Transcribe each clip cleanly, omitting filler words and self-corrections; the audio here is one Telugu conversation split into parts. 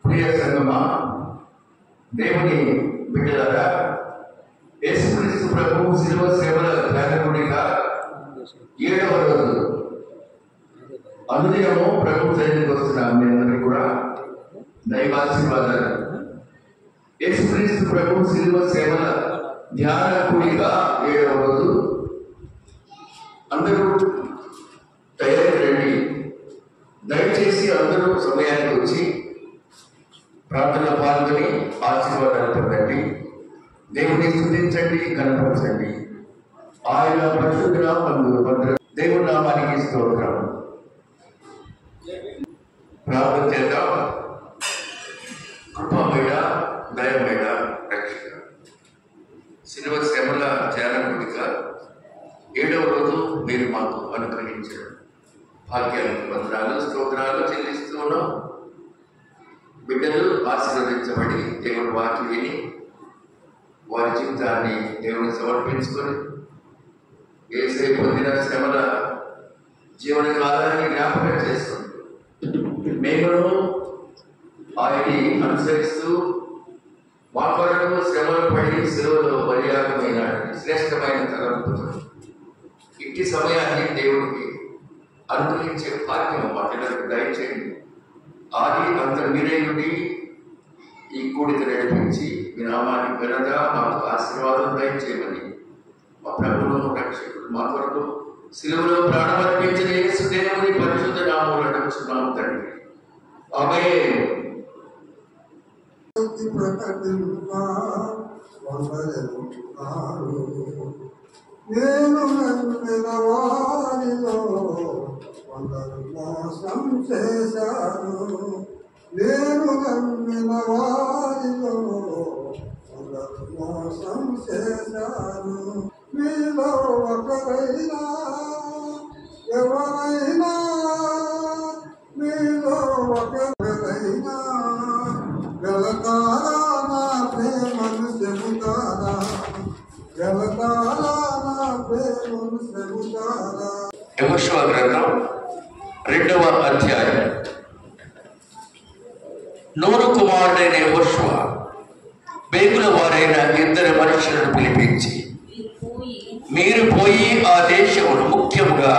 ప్రియ సంగమా, దేవుని బిడ్డలారా, యేసుక్రీస్తు ప్రభువు శిలువ సేవల త్యాగకుడిగా 7వ రోజు అనుదినము ప్రభు సన్నిధికి వస్తున్నాం. మీ అందరికీ కూడా దైవాశీర్వాదాలు. యేసుక్రీస్తు ప్రభు శిలువ సేవల ధ్యానకుడిగా 7వ రోజు. అందరూ తయారీ రండి. దయచేసి అందరూ సమయానికి వచ్చి ప్రార్థనలో పాల్గొని ఆశీర్వాదాలు పొందండి. దేవుని స్తుతించండి, కనపరచండి. ఆయన పరిశుద్ధ నామమున దేవుని నామానికి స్తోత్రం. ప్రార్థన చేద్దాం. కృపమయ, దయమయ రక్షక, శిలువ శ్రమల ధ్యానకుడిగా 7వ రోజు మీరు మాకు అనుగ్రహించారు. భాగ్యానికి వందనాలు, స్తోత్రాలు చెల్లిస్తూ ఉన్నాం. బిడ్డలు ఆశీర్వదించబడి దేవుని వాక్యం విని వారి జీవితాన్ని దేవుని సమర్పించుకొని యేసయ్య పొందిన శ్రమల జీవన కాలాన్ని జ్ఞాపకం చేసుకుంటూ మేము ఆయన్ని అనుసరిస్తూ మా కొరకు శ్రమలు పడి శిలువలో బలియాగమైన శ్రేష్టమైన తలంపుతో ఇట్టి సమయాన్ని దేవుడికి అనుగ్రహించే భాగ్యం మాటలకు దయచేయండి. ఆది అంత మీరే నుండి ఈ కూడిక నడిపించి మీ నామాన్ని ఘనత మాకు ఆశీర్వాదం దయచేయమని మా ప్రభువును రక్షకుడు మా కొరకు శిలువలో ప్రాణమర్పించిన యేసు దేవుని పరిశుద్ధ నామములో అడుగుచున్నాము తండ్రి. ఆమేన్. నేను నమ్మిన వారిలో కొందరు మోసం చేశారు. నేను నమ్మిన వారిలో కొందరు మోసం చేశారు. మీలో ఒకరైనా ఎవరైనా, మీలో ఒకరైనా వెళతారా నా ప్రేమను చెబుతారా, వెళతారా నా ప్రేమను చెబుతారా. యెహోషువ గ్రంథం 2వ అధ్యాయం. నూను కుమారుడైన యెహోషువ బేగుల వారైన 2 మనుషులను పిలిపించి, మీరు పోయి ఆ దేశమును ముఖ్యముగా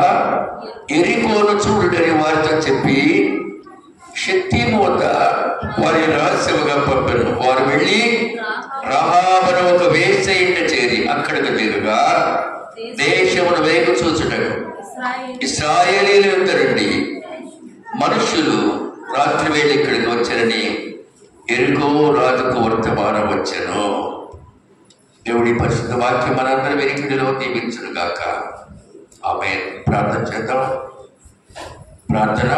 ఎరికోను చూడుడని వారితో చెప్పి షిత్తీము వద్ద వారి రహస్యముగా పంపెను. వారు వెళ్ళి రహాబను ఒక వేశ్య ఇంట చేరి అక్కడికి దిగుగా దేశమును వేగు చూచుటకు ఇశ్రాయేలీయుల యొద్ద నుండి మనుషులు రాత్రి వేళ ఇక్కడికి వచ్చారని ఎరుకో రాజుకు వర్తమానం వచ్చెను. దేవుడి పరిశుద్ధ వాక్యం మనందరి వెనుకడిలో దీవించును గాక. ఆమేన్. ప్రార్థన చేద్దాం. ప్రార్థన.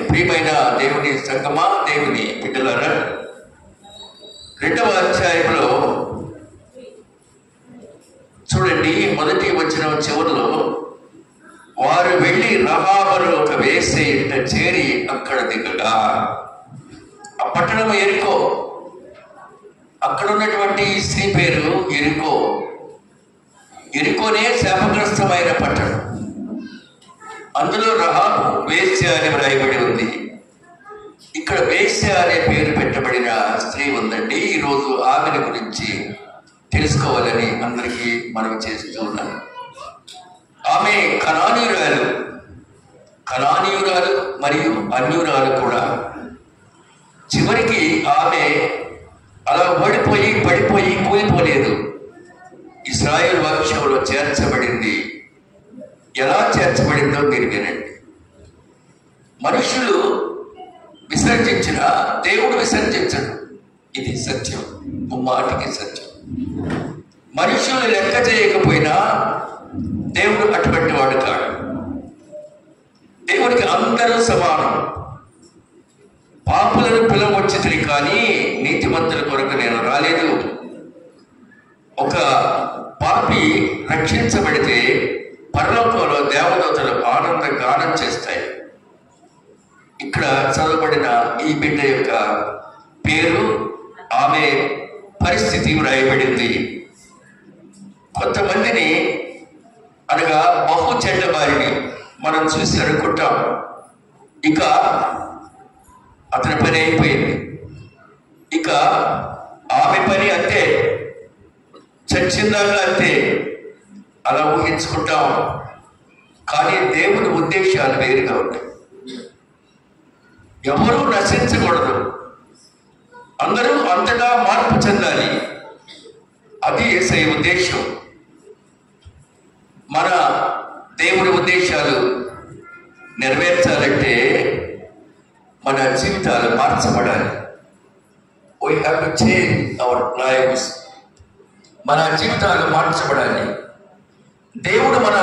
ప్రియమైన దేవుని సంగమా, దేవుని బిడ్డలారా, 2వ అధ్యాయంలో చూడండి, మొదటి వచనం చివరిలో వారు వెళ్ళి రహాబను ఒక వేశ్య ఇంట చేరి అక్కడ దిగగా, ఆ పట్టణం ఎరికో. అక్కడ ఉన్నటువంటి స్త్రీ పేరు ఎరికో. ఎరికోనే శాపగ్రస్తమైన పట్టణం. అందులో రహాబు వేశ్య అని వ్రాయబడి ఉంది. ఇక్కడ వేశ్య అనే పేరు పెట్టబడిన స్త్రీ ఉందండి. ఈరోజు ఆమెను గురించి తెలుసుకోవాలని అందరికీ మనం చేస్తూ ఉన్నాం. ఆమె కనానీయురాలు మరియు అన్యురాలు కూడా. చివరికి ఆమె అలా ఓడిపోయి పడిపోయి కూలిపోలేదు. ఇశ్రాయేలు వంశంలో చేర్చబడింది. ఎలా చేర్చబడిందో మీరు వినండి. మనుషులు విసర్జించిన దేవుడు విసర్జించడు. ఇది సత్యం, ముమ్మాటికి సత్యం. మనుషులు లెక్క చేయకపోయినా దేవుడు అటువంటి వాడు కాడు. దేవుడికి అందరూ సమానం. పాపులను పిలవచ్చుతుంది కానీ నీతిమంతుల కొరకు నేను రాలేదు. ఒక పాపి రక్షించబడితే పరలోకంలో దేవదూతలు ఆనంద గానం చేస్తాయి. ఇక్కడ చదవబడిన ఈ బిడ్డ యొక్క పేరు, ఆమె పరిస్థితి వ్రాయబడింది. కొంతమందిని అనగా బహు చెడ్డ వారిని మనం చూసి అనుకుంటాం. ఇక అతని పని అయిపోయింది. ఇక ఆమె పని అంతే, చచ్చిందాకా అంతే. అలా ఊహించుకుంటాం. కానీ దేవుని ఉద్దేశాలు వేరుగా ఉంటాయి. ఎవరూ నశించకూడదు, అందరూ అంతగా మార్పు చెందాలి. అది యేసయ్య ఉద్దేశం. మన దేవుని ఉద్దేశాలు నెరవేర్చాలంటే మన జీవితాలు మార్చబడాలి. We have to change our lives. మన జీవితాలు మార్చబడాలి. దేవుడు మన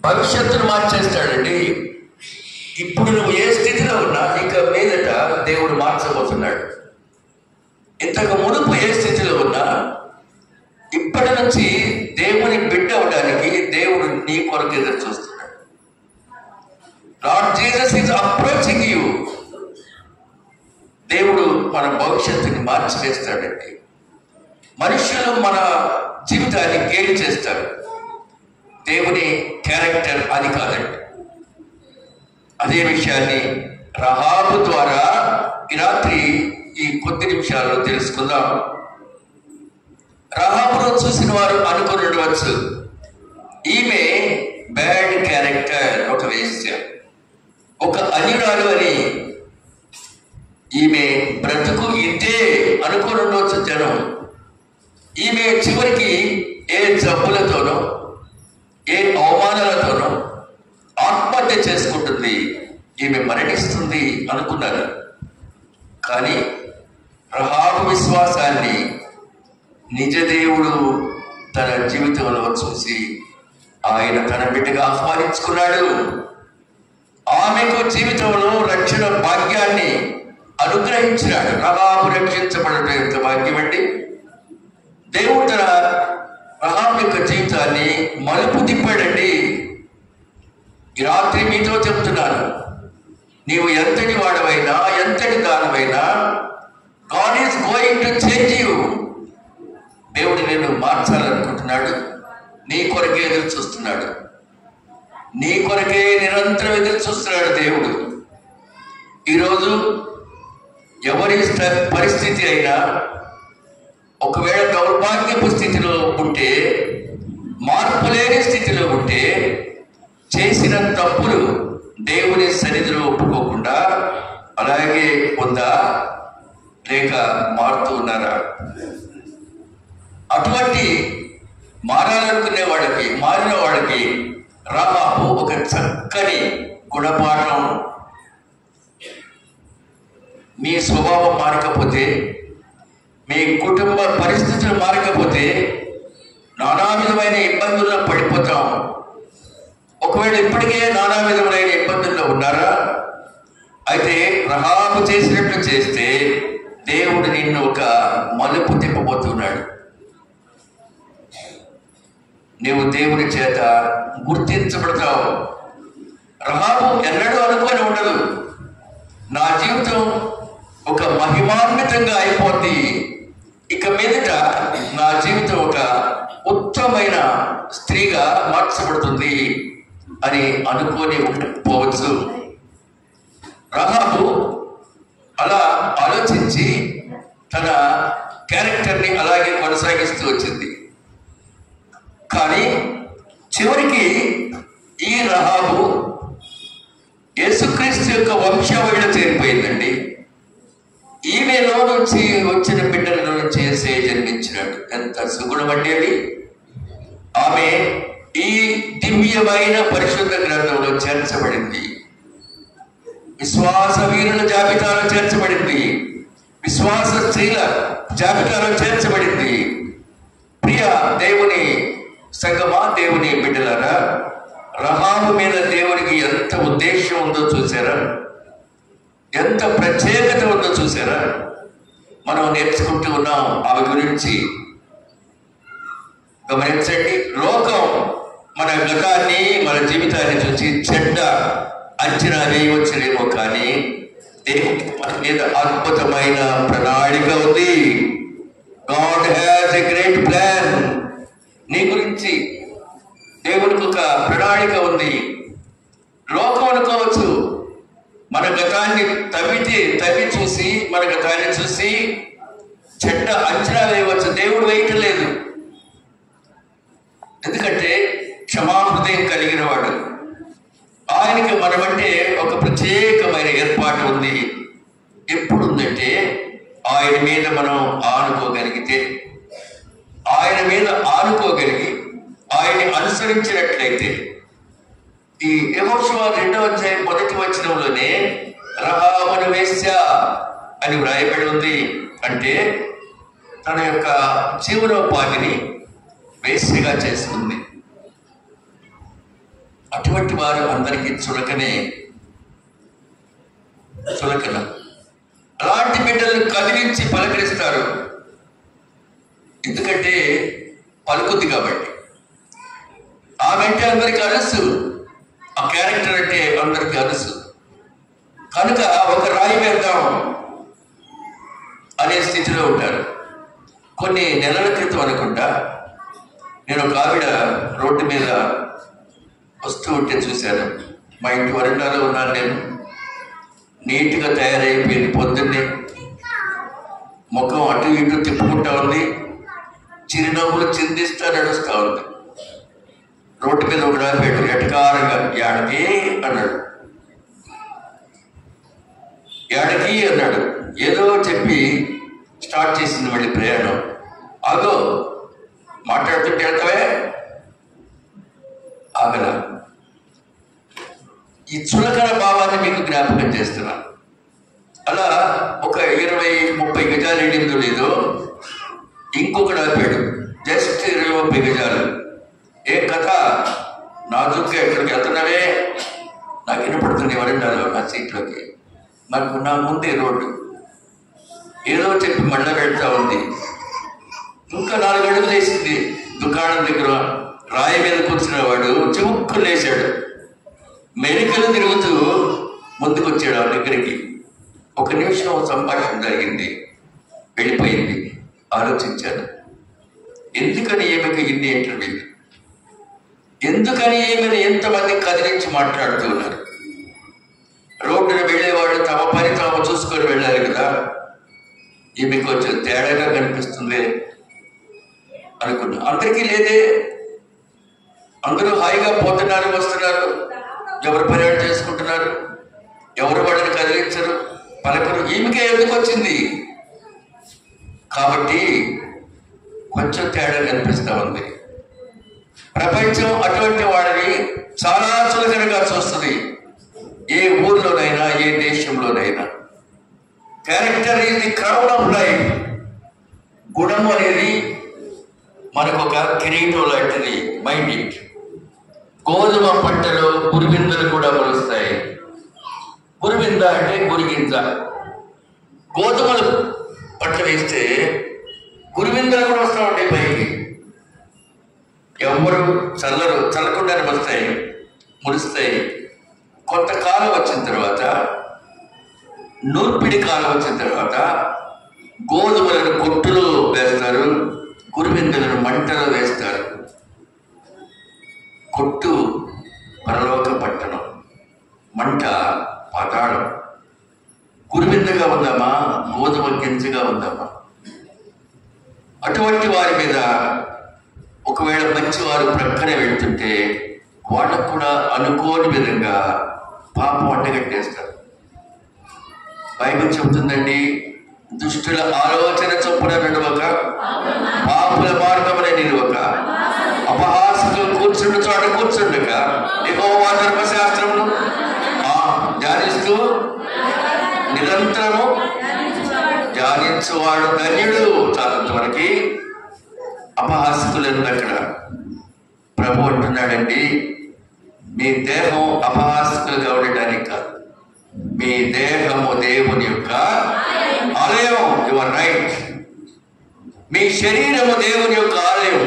భవిష్యత్తును మార్చేస్తాడండి. ఇప్పుడు నువ్వు ఏ స్థితిలో ఉన్నా ఇక మీదట దేవుడు మార్చబోతున్నాడు. ఇంతకు మునుపు ఏ స్థితిలో ఉన్నా ఇప్పటి నుంచి దేవుని బిడ్డ అవడానికి దేవుడు నీ కొరకు ఎదురు చూస్తున్నాడు. Lord Jesus is approaching you. దేవుడు మన భవిష్యత్తుని మార్చివేస్తాడండి. మనుషులు మన జీవితాన్ని గేలి చేస్తారు. దేవుని క్యారెక్టర్ అది కాదండి. అదే విషయాన్ని రహాబు ద్వారా ఈ రాత్రి ఈ కొద్ది నిమిషాల్లో తెలుసుకుందాం. రహాబును చూసిన వారు అనుకుని ఉండవచ్చు, ఈమె బ్యాడ్ క్యారెక్టర్, ఒక వేశ్య, ఒక అన్యురాలు అని. ఈమె బ్రతుకు ఇంతే అనుకుని ఉండవచ్చు జనం. ఈమె చివరికి ఏ జబ్బులతోనో ఏ అవమానాలతోనో ఆత్మహత్య చేసుకుంటుంది, ఈమె మరణిస్తుంది అనుకున్నారు. కానీ రహాబు విశ్వాసాన్ని నిజదేవుడు తన జీవితంలో చూసి ఆయన తన బిడ్డగా ఆహ్వానించుకున్నాడు. ఆమెకు జీవితంలో రక్షణ భాగ్యాన్ని అనుగ్రహించినాడు. రహాబు రక్షించబడడం యొక్క భాగ్యం అండి. దేవుడు తన రహాబు యొక్క జీవితాన్ని మలుపు తిప్పాడండి. ఈ రాత్రి మీతో చెప్తున్నాను, నీవు ఎంతటి వాడవైనా ఎంతటి దానమైనా God is going to change you. దేవుడు నేను మార్చాలనుకుంటున్నాడు. నీ కొరకే ఎదురు చూస్తున్నాడు. నీ కొరకే నిరంతరం ఎదురు చూస్తున్నాడు దేవుడు. ఈరోజు ఎవరి పరిస్థితి అయినా ఒకవేళ దౌర్భాగ్యపు స్థితిలో ఉంటే, మార్పు లేని స్థితిలో ఉంటే, చేసిన తప్పులు దేవుని సన్నిధిలో ఒప్పుకోకుండా అలాగే ఉందా, లేక మారుతూ ఉన్నారా? అటువంటి మారాలనుకునే వాళ్ళకి, మారిన వాళ్ళకి రహాబు ఒక చక్కని గుణపాఠం. మీ స్వభావం మారకపోతే, మీ కుటుంబ పరిస్థితులు మారకపోతే నానా విధమైన ఇబ్బందుల్లో పడిపోతాం. ఒకవేళ ఇప్పటికే నానా విధమైన ఇబ్బందుల్లో ఉన్నారా? అయితే రహాబు చేసినట్లు చేస్తే దేవుడు నిన్ను ఒక మలుపు తిప్పబోతున్నాడు. నీవు దేవుని చేత గుర్తించబడతావు. రహాబు ఎన్నడూ అనుకొని ఉండదు, నా జీవితం ఒక మహిమాన్వితంగా అయిపోద్ది, ఇక మీదట నా జీవితం ఒక ఉత్తమమైన స్త్రీగా మార్చబడుతుంది అని అనుకొని ఉండకపోవచ్చు. రహాబు అలా ఆలోచించి తన క్యారెక్టర్ని అలాగే కొనసాగిస్తూ వచ్చింది. కానీ చివరికి ఈ రహాబు యేసుక్రీస్తు యొక్క వంశావళిలో చేరిపోయిందండి. ఈమెలో నుంచి వచ్చిన బిడ్డల నుంచి యేసే జన్మించినాడు. ఎంత సుగుణం అంటే అది. ఆమె ఈ దివ్యమైన పరిశుద్ధ గ్రంథంలో చేర్చబడింది. విశ్వాస వీరుల జాబితాలో చేర్చబడింది. విశ్వాస స్త్రీల జాబితాలో చేర్చబడింది. ప్రియ దేవుని సంగమా, దేవుని బిడ్డలారా, రహాబు మీద దేవునికి ఎంత ఉద్దేశం ఉందో చూసారా? ఎంత ప్రత్యేకత ఉందో చూసారా? మనం నేర్చుకుంటూ ఉన్నాం ఆమె గురించి. గమనించండి, లోకం మన గతాన్ని, మన జీవితాన్ని చూసి చెడ్డ అంచనా వేయవచ్చునేమో, కానీ దేవునికి మన మీద అద్భుతమైన ప్రణాళిక ఉంది. God has a great plan. నీ గురించి దేవునికి ఒక ప్రణాళిక ఉంది. లోకం అనుకోవచ్చు, మన గతాన్ని తవ్వి చూసి మన గతాన్ని చూసి చెడ్డ అంచనా వేయవచ్చు. దేవుడు వేయటం లేదు. ఎందుకంటే క్షమాహృదయం కలిగిన వాడు. ఆయనకి మనమంటే ఒక ప్రత్యేకమైన ఏర్పాటు ఉంది. ఎప్పుడు ఉందంటే ఆయన మీద మనం ఆనుకోగలిగితే, ఆయన మీద ఆనుకోగలిగి ఆయన్ని అనుసరించినట్లయితే. ఈ యెహోషువ 2వ అధ్యాయం 1వ వచనంలోనే రహాబను వేశ్య అని వ్రాయబడి ఉంది. అంటే తన యొక్క జీవనోపాధిని వేశ్యగా చేసుకుంది. అటువంటి వారు అందరికీ చులకన. అలాంటి బిడ్డలను కదిలించి పలకరిస్తారు. ఎందుకంటే పలుకుద్ది కాబట్టి. ఆమెంటే అందరికీ అరుసు, ఆ క్యారెక్టర్ అంటే అందరికీ అరుసు. కనుక ఒక రాయి వేద్దాం అనే స్థితిలో ఉంటారు. కొన్ని నెలల క్రితం అనుకుంటా నేను ఒక ఆవిడ రోడ్డు మీద వస్తూ ఉంటే చూశాను. మా ఇంటి వరండాలో ఉన్నాను నేను. నీట్గా తయారైపోయింది. పొద్దున్నే ముఖం అటు ఇటు తిప్పుకుంటా ఉంది. చిరునవ్వులు చిందిస్తా నడుస్తూ ఉంది. రోడ్డు మీద ఒక రాయిపెట్టు ఎటకారంగా యాడకి అన్నాడు. యాడకి అన్నాడు. ఏదో చెప్పి స్టార్ట్ చేసింది మళ్ళీ ప్రయాణం. ఆగో, మాట్లాడుతుంటే వెళ్తావే, ఆగలా. ఈ చులకన భావాన్ని మీకు జ్ఞాపకం చేస్తున్నాను. అలా ఒక 20-30 గజాలు వెళ్ళిందో లేదో ఇంకొకడు ఆపాడు. జస్ట్ 20-30 గజాలు. ఏ కథ, నాజుగ్గా ఎక్కడికి వెళ్తున్నావే? నాకు వినపడుతుంది వరండాలో నా సీట్లోకి. నాకు నా ముందే రోడ్డు. ఏదో చెప్పి మళ్ళీ వెళ్తా ఉంది. ఇంకా 4 అడుగులు వేసింది. దుకాణం దగ్గర రాయి మీద కూర్చున్న వాడు చివుక్కు లేచాడు. మెలికలు తిరుగుతూ ముందుకు వచ్చాడు ఆ దగ్గరికి. 1 నిమిషం సంభాషణ జరిగింది, వెళ్ళిపోయింది. ఆలోచించాను, ఎందుకని ఈమెకు ఇన్ని ఇంటర్వ్యూలు? ఎందుకని ఈమెను ఎంతమంది కదిలించి మాట్లాడుతూ ఉన్నారు? రోడ్డున వెళ్ళేవాళ్ళు తమ పని తాము చూసుకొని వెళ్ళాలి కదా. ఈమె కొంచెం తేడాగా కనిపిస్తుంది అనుకున్నా. అందరికీ లేదే, అందరూ హాయిగా పోతున్నారు, వస్తున్నారు, ఎవరు పర్యటన చేసుకుంటున్నారు, ఎవరు వాళ్ళని కదిలించరు, పలకరు. ఈమెకే ఎందుకు వచ్చింది? కాబట్టి కొంచెం తేడా కనిపిస్తూ ఉంది. ప్రపంచం అటువంటి వాళ్ళని చాలా చులకనగా చూస్తుంది. ఏ ఊర్లోనైనా, ఏ దేశంలోనైనా. Character is the crown of life. గుణం అనేది మనకు ఒక కిరీటం లాంటిది. Mind it. గోధుమ పంటలో గురిబిందలు కూడా మొలుస్తాయి. గురిబింద అంటే గురిగింజ. గోధుమలు పంట వేస్తే గురిబిందలు కూడా వస్తూ ఉంటాయి పైకి. ఎవరు చల్లకుండానే వస్తాయి, ములుస్తాయి. కొంతకాలం వచ్చిన తర్వాత, నూర్పిడి కాలం వచ్చిన తర్వాత గోధుమలను కొట్టులో వేస్తారు, గురిబిందలను మంటలో వేస్తారు. కొట్టు పరలోక పట్టణం, మంట పాతాళం. గురిబిందగా ఉందామా, గోధుమ గింజగా ఉందామా? అటువంటి వారి మీద ఒకవేళ మంచివారు ప్రక్కనే వెళ్తుంటే వాళ్ళకు కూడా అనుకోని విధంగా పాపం అడ్డగట్టేస్తారు. బైబిల్ చెబుతుందండి, దుష్టుల ఆలోచన చొప్పున నడవక, పాపుల మార్గమున నిలవక, అపహాసకులు కూర్చుండు చోట కూర్చుండక, యెహోవా ధర్మశాస్త్రమును ధ్యానిస్తూ నిరంతరము ధ్యానించువాడు ధన్యుడు. చాలంతవరకు అపహాసకులను అక్కడ ప్రభు అంటున్నాడండి, మీ దేహం అపహాసకులుగా ఉండడానికి కాదు, మీ దేహము దేవుని యొక్క ఆలయం. You are right. మీ శరీరము దేవుని యొక్క ఆలయం.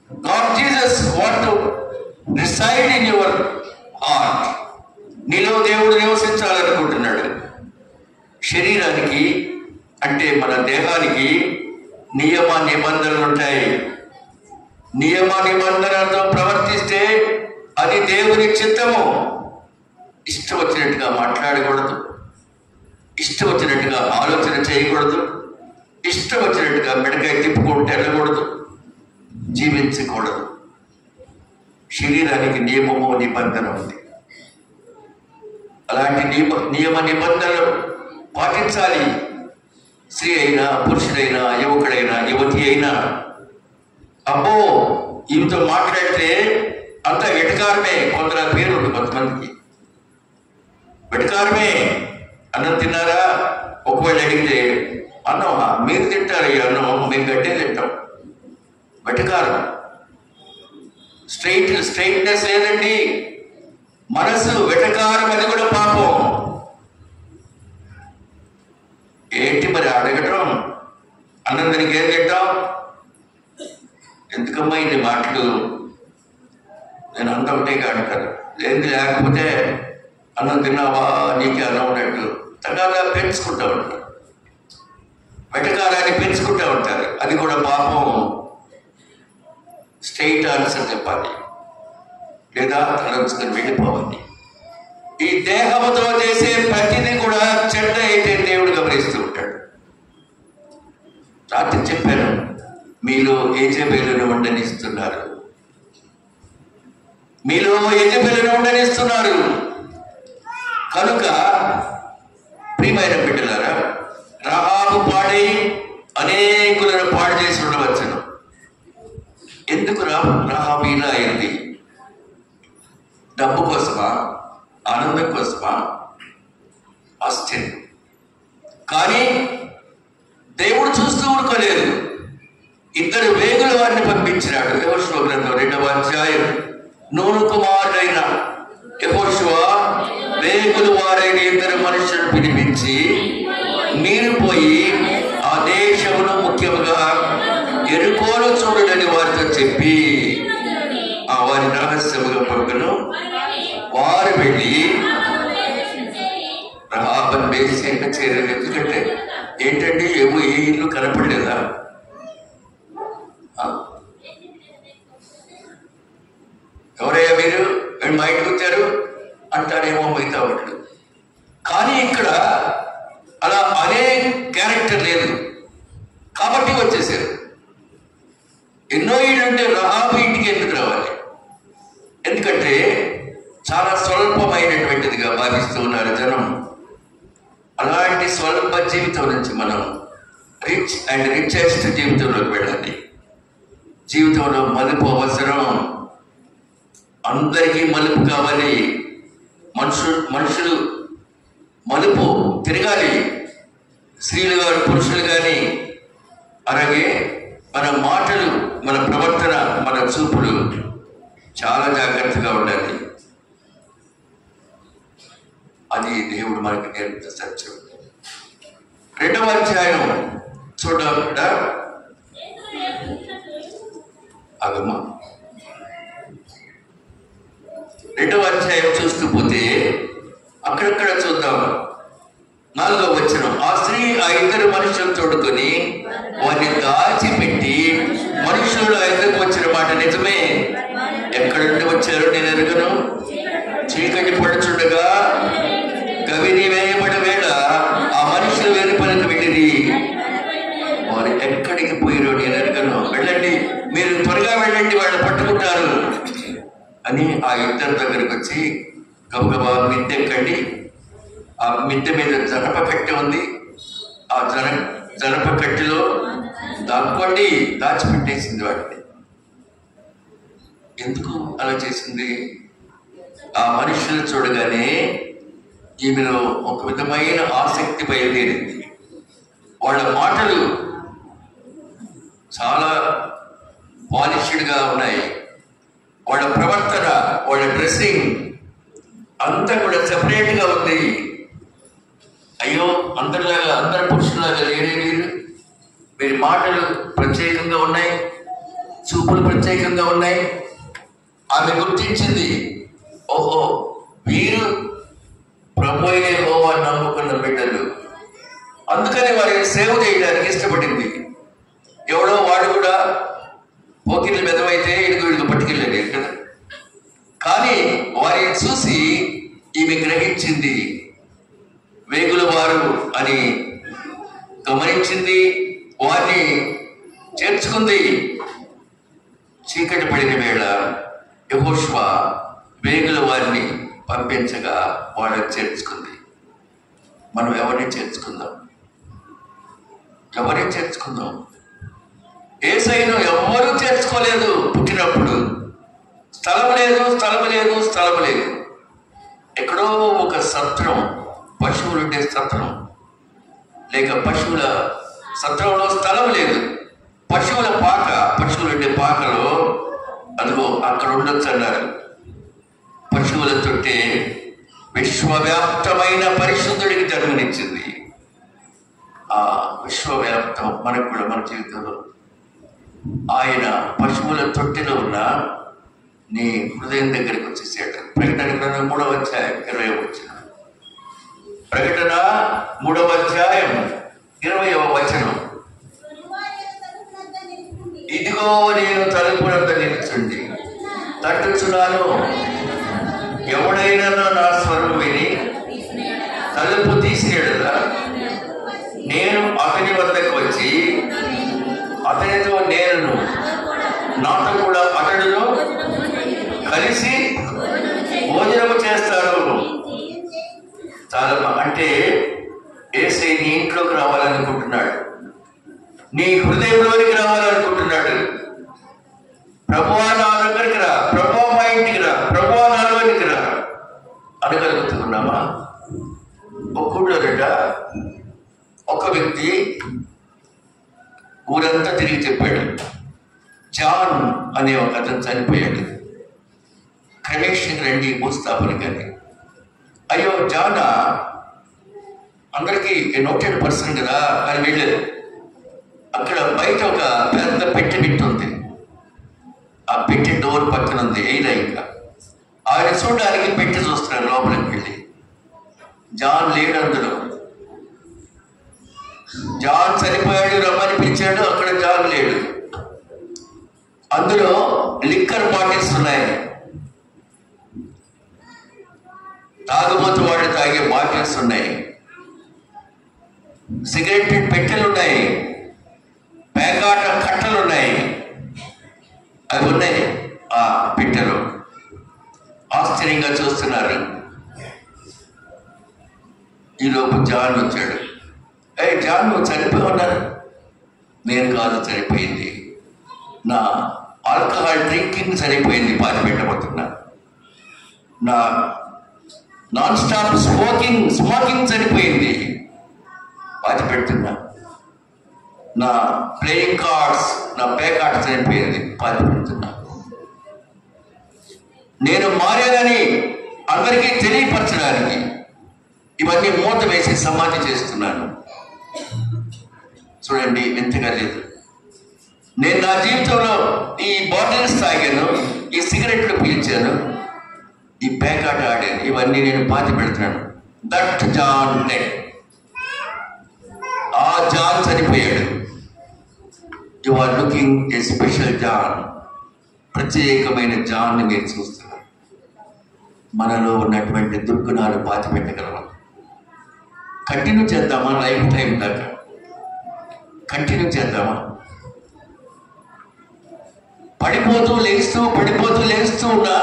God Jesus want to reside in your heart. నీలో దేవుడు నివసించాలనుకుంటున్నాడు. శరీరానికి అంటే మన దేహానికి నియమ నిబంధనలు ఉంటాయి. నియమ నిబంధనలతో ప్రవర్తిస్తే అది దేవుని చిత్తము. ఇష్టం వచ్చినట్టుగా మాట్లాడకూడదు, ఇష్టం వచ్చినట్టుగా ఆలోచన చేయకూడదు, ఇష్టం వచ్చినట్టుగా మెడకాయ తిప్పుకుంటూ వెళ్ళకూడదు, జీవించకూడదు. శరీరానికి నియమము నిబంధన ఉంది. అలాంటి నియమ నిబంధనలు పాటించాలి. స్త్రీ అయినా, పురుషుడైనా, యువకుడైనా, యువతి అయినా. అబ్బో ఈమెతో మాట్లాడితే అంత వెటకారమే, కొందరు పేరు ఉంది కొంతమందికి. వెటకారమే. అన్నం తిన్నారా? ఒకవేళ అడిగితే అన్నం మీరు తింటారు, ఈ అన్నం మేము గడ్డే తింటాం. వెటకారం. స్ట్రైట్నెస్ లేదండి. మనసు వెటకారం, అది కూడా పాపం. ఏంటి మరి అడగటం? అన్నం దానికి ఏం తింటాం? ఎందుకమ్మా ఇన్ని మాటలు? నేను అన్నం ఉంటే అంటారు. ఏంది లేకపోతే అన్నం తిన్నావా, నీకే అన్నం ఉన్నట్టు తగాదా పెంచుకుంటూ ఉంటారు. వెటకారాన్ని పెంచుకుంటూ ఉంటారు. అది కూడా పాపం. స్ట్రైట్ ఆన్సర్ చెప్పాలి, లేదా తలంచుకొని వెళ్ళిపోవాలి. ఈ దేహముతో చేసే ప్రతిదీ కూడా చెడ్డ అయితే దేవుడు గమనిస్తూ ఉంటాడు. రాత్రి చెప్పాను, మీలో యెజెబెలును ఉండనిస్తున్నారు, మీలో యెజెబెలును ఉండనిస్తున్నారు. కనుక ప్రియమైన బిడ్డలారా, రహాబు పాడై అనేకులను పాడు చేసి ఉండవచ్చును. ఎందుకు రహాబు ఇలా అయింది? డబ్బు కోసమా? ఆనందం కోసమా? ఆశ్చర్యం. కానీ దేవుడు చూస్తూ ఊరుకోలేదు. ఇద్దరు వేగుల వారిని పంపించినాడు. యెహోషువ గ్రంథం 2వ అధ్యాయం. నూను కుమారుడైన యెహోషువ వేగుల వారైన ఇద్దరు మనుషులను పిలిపించి, మీరు పోయి ఆ దేశమును, ముఖ్యముగా యెరికోను చూడని వారితో చెప్పి ఆ వారి రహస్యముగా పంపను. వారు వెళ్ళి రహాబను వేశ్యగా చేరారు. ఎందుకంటే ఏంటంటే ఏమో ఏ ఇల్లు కనపడలేదా? ఎవరయ్యా మీరు మా ఇంటికి వచ్చారు అంటారేమో మిగతా వాళ్ళు. కానీ ఇక్కడ అలా అనే క్యారెక్టర్ లేదు కాబట్టి వచ్చేసారు. ఎన్నో ఏళ్ళంటే రహాబు ఇంటికి ఎందుకు రావాలి? ఎందుకంటే చాలా స్వల్పమైనటువంటిదిగా భావిస్తూ ఉన్నారు జనం. అలాంటి స్వల్ప జీవితం నుంచి మనం రిచ్ అండ్ రిచెస్ట్ జీవితంలోకి వెళ్ళాలి. జీవితంలో మలుపు అవసరం. అందరికీ మలుపు కావాలి. మనుషులు మలుపు తిరగాలి. స్త్రీలు కానీ, పురుషులు కానీ. అలాగే మన మాటలు, మన ప్రవర్తన, మన చూపులు చాలా జాగ్రత్తగా ఉండాలి. అది దేవుడు మనకి నేర్పిన సత్యం. 2వ అధ్యాయం చూడకుండా అగమ్మా 2వ అధ్యాయం చూస్తూ పోతే అక్కడక్కడ చూద్దాం. 4వ వచనం. ఆ స్త్రీ ఆ ఇద్దరు మనుషులను తోడుకొని వారిని దాచిపెట్టి, మనుషులు ఆ ఇద్దరికి వచ్చిన మాట నిజమే, ఎక్కడి నుండి వచ్చారో నేను ఎరుగను, చీకటి పడుచుండగా గవిని వేయబడ వేళ ఆ మనుషులు వేరు పనికి వెళ్ళిరి, వారు ఎక్కడికి పోయిరో నేను ఎరుగను, వెళ్ళండి, మీరు త్వరగా వెళ్ళండి, వాళ్ళు పట్టుకుంటారు అని ఆ ఇద్దరి దగ్గరికి వచ్చి గబగబా మిద్దె ఎక్కండి. ఆ మిద్దె మీద జనప కట్టె ఉంది, ఆ జనప కట్టెలో దాక్కోండి, దాచిపెట్టేసింది వాటిని. ఎందుకు అలా చేసింది? ఆ మనుషులు చూడగానే ఈమెలో ఒక విధమైన ఆసక్తి బయలుదేరింది. వాళ్ళ మాటలు చాలా పాలిష్డ్గా ఉన్నాయి. వాళ్ళ ప్రవర్తన, వాళ్ళ డ్రెస్సింగ్ అంతా కూడా సెపరేట్గా ఉంది. అయ్యో అందరిలాగా, అందరి పురుషులాగా లేరే వీరి మాటలు ప్రత్యేకంగా ఉన్నాయి, చూపులు ప్రత్యేకంగా ఉన్నాయి. ఆమె గుర్తించింది, ఓహో వీరు ప్రభువైన యెహోవాను నమ్ముకున్న బిడ్డలు. అందుకని వారిని సేవ చేయడానికి ఇష్టపడింది. ఎవడో వాడు కూడా పోకిర్లు మెదవైతే ఇడుగు పట్టుకెళ్ళలేదు కదా. కానీ వారిని చూసి ఈమె గ్రహించింది, వేగుల వారు అని గమనించింది, వారిని చేర్చుకుంది. చీకటి పడిన వేళ యెహోషువ వేగుల వారిని పంపించగా వాళ్ళని చేర్చుకుంది. మనం ఎవరిని చేర్చుకుందాం? ఎవరిని చేర్చుకుందాం? యేసయ్యను ఎవ్వరూ చేర్చుకోలేదు. పుట్టినప్పుడు స్థలం లేదు. ఎక్కడో ఒక సత్రం, పశువులు ఉండే సత్రం, లేక పశువుల సత్రంలో స్థలం లేదు. పశువులు ఉండే పాకలో అదిగో అక్కడ ఉండొచ్చు అన్నారు. పశువుల తొట్టే విశ్వవ్యాప్తమైన పరిశుద్ధుడికి జన్మనిచ్చింది. ఆ విశ్వవ్యాప్తం మనకు కూడా మన జీవితంలో ఆయన పశువుల తొట్టిలో ఉన్న నీ హృదయం దగ్గరికి వచ్చేసాడు. ప్రకటన గ్రంథం 3వ అధ్యాయం 20వ వచనం. ప్రకటన 3వ అధ్యాయం 20వ వచనం. ఇదిగో నేను తలుపునంత నిలుచుండి తట్టుచున్నాను. ఎవడైనా నా స్వరం విని తలుపు తీసినట్లా నేను అతని వద్దకు వచ్చి అతనితో నేను నాతో కూడా అతడును కలిసి భోజనము చేస్తాడు. చాలా అంటే యేసయ్య నీ ఇంట్లోకి రావాలనుకుంటున్నాడు, నీ హృదయంలోనికి రావాలనుకుంటున్నాడు. ప్రభువా నా దగ్గరికి రా, ప్రభువా మా ఇంటికి రా, ప్రభువా నాలోనికి రా అనగలుగుతున్నామా? ఒక్కళ్ళట ఒక వ్యక్తి ఊరంతా తిరిగి చెప్పాడు. జాన్ అనే ఒక అతను చనిపోయాడు. క్రమేషన్ రండి భూస్థాపన కానీ. అయ్యో జానా, అందరికీ నోటెడ్ పర్సన్ కదా అని వెళ్ళారు. అక్కడ బయట ఒక పెద్ద పెట్టి ఉంది. ఆ పెట్టి డోర్ పక్కన ఉంది. అయినా ఇంకా ఆయన చూడడానికి పెట్టి చూస్తున్నాడు. లోపలికి వెళ్ళి జాన్ లేడు అందులో. జాన్ చనిపోయాడు, రమ్మని పిలిచాడు. అక్కడ జాన్ లేడు. అందులో లిక్కర్ బాటిల్స్ ఉన్నాయి, తాగుబోతు వాళ్ళు తాగే బాటిల్స్ ఉన్నాయి, సిగరెట్ పెట్టెలు ఉన్నాయి, పేకాట కట్టలు ఉన్నాయి. అవి ఉన్నాయి ఆ పెట్టెలు. ఆశ్చర్యంగా చూస్తున్నారు. ఈలోపు జాన్ వచ్చాడు. జాన్, నువ్వు చనిపోయి ఉన్నారు. నేను కాదు చనిపోయింది, నా ఆల్కహాల్ డ్రింకింగ్ చనిపోయింది, పాతి పెట్టబోతున్నా. నా నాన్ స్టాప్ స్మోకింగ్ చనిపోయింది, పాతి పెడుతున్నా. నా ప్లేయింగ్ కార్డ్స్, నా పేకాట చనిపోయింది, పాతి పెడుతున్నా. నేను మారానని అందరికీ తెలియపరచడానికి ఇవన్నీ మూత వేసి సమాధి చేస్తున్నాను. చూడండి ఎంతగా లేదు. నేను నా జీవితంలో ఈ బాటిల్స్ తాగాను, ఈ సిగరెట్లు పీల్చాను, ఈ పేకాట ఆడాను, ఇవన్నీ నేను పాతి పెడుతున్నాను. That John dead. ఆ జాన్ చనిపోయాడు. You are looking a special John. ప్రత్యేకమైన జాన్ని మీరు చూస్తున్నారు. మనలో ఉన్నటువంటి దుర్గుణాలు పాతి పెట్టగలమా? కంటిన్యూ చేద్దామా? లైఫ్ టైం దాకా కంటిన్యూ చేద్దామా? పడిపోతూ లేస్తూ ఉన్నా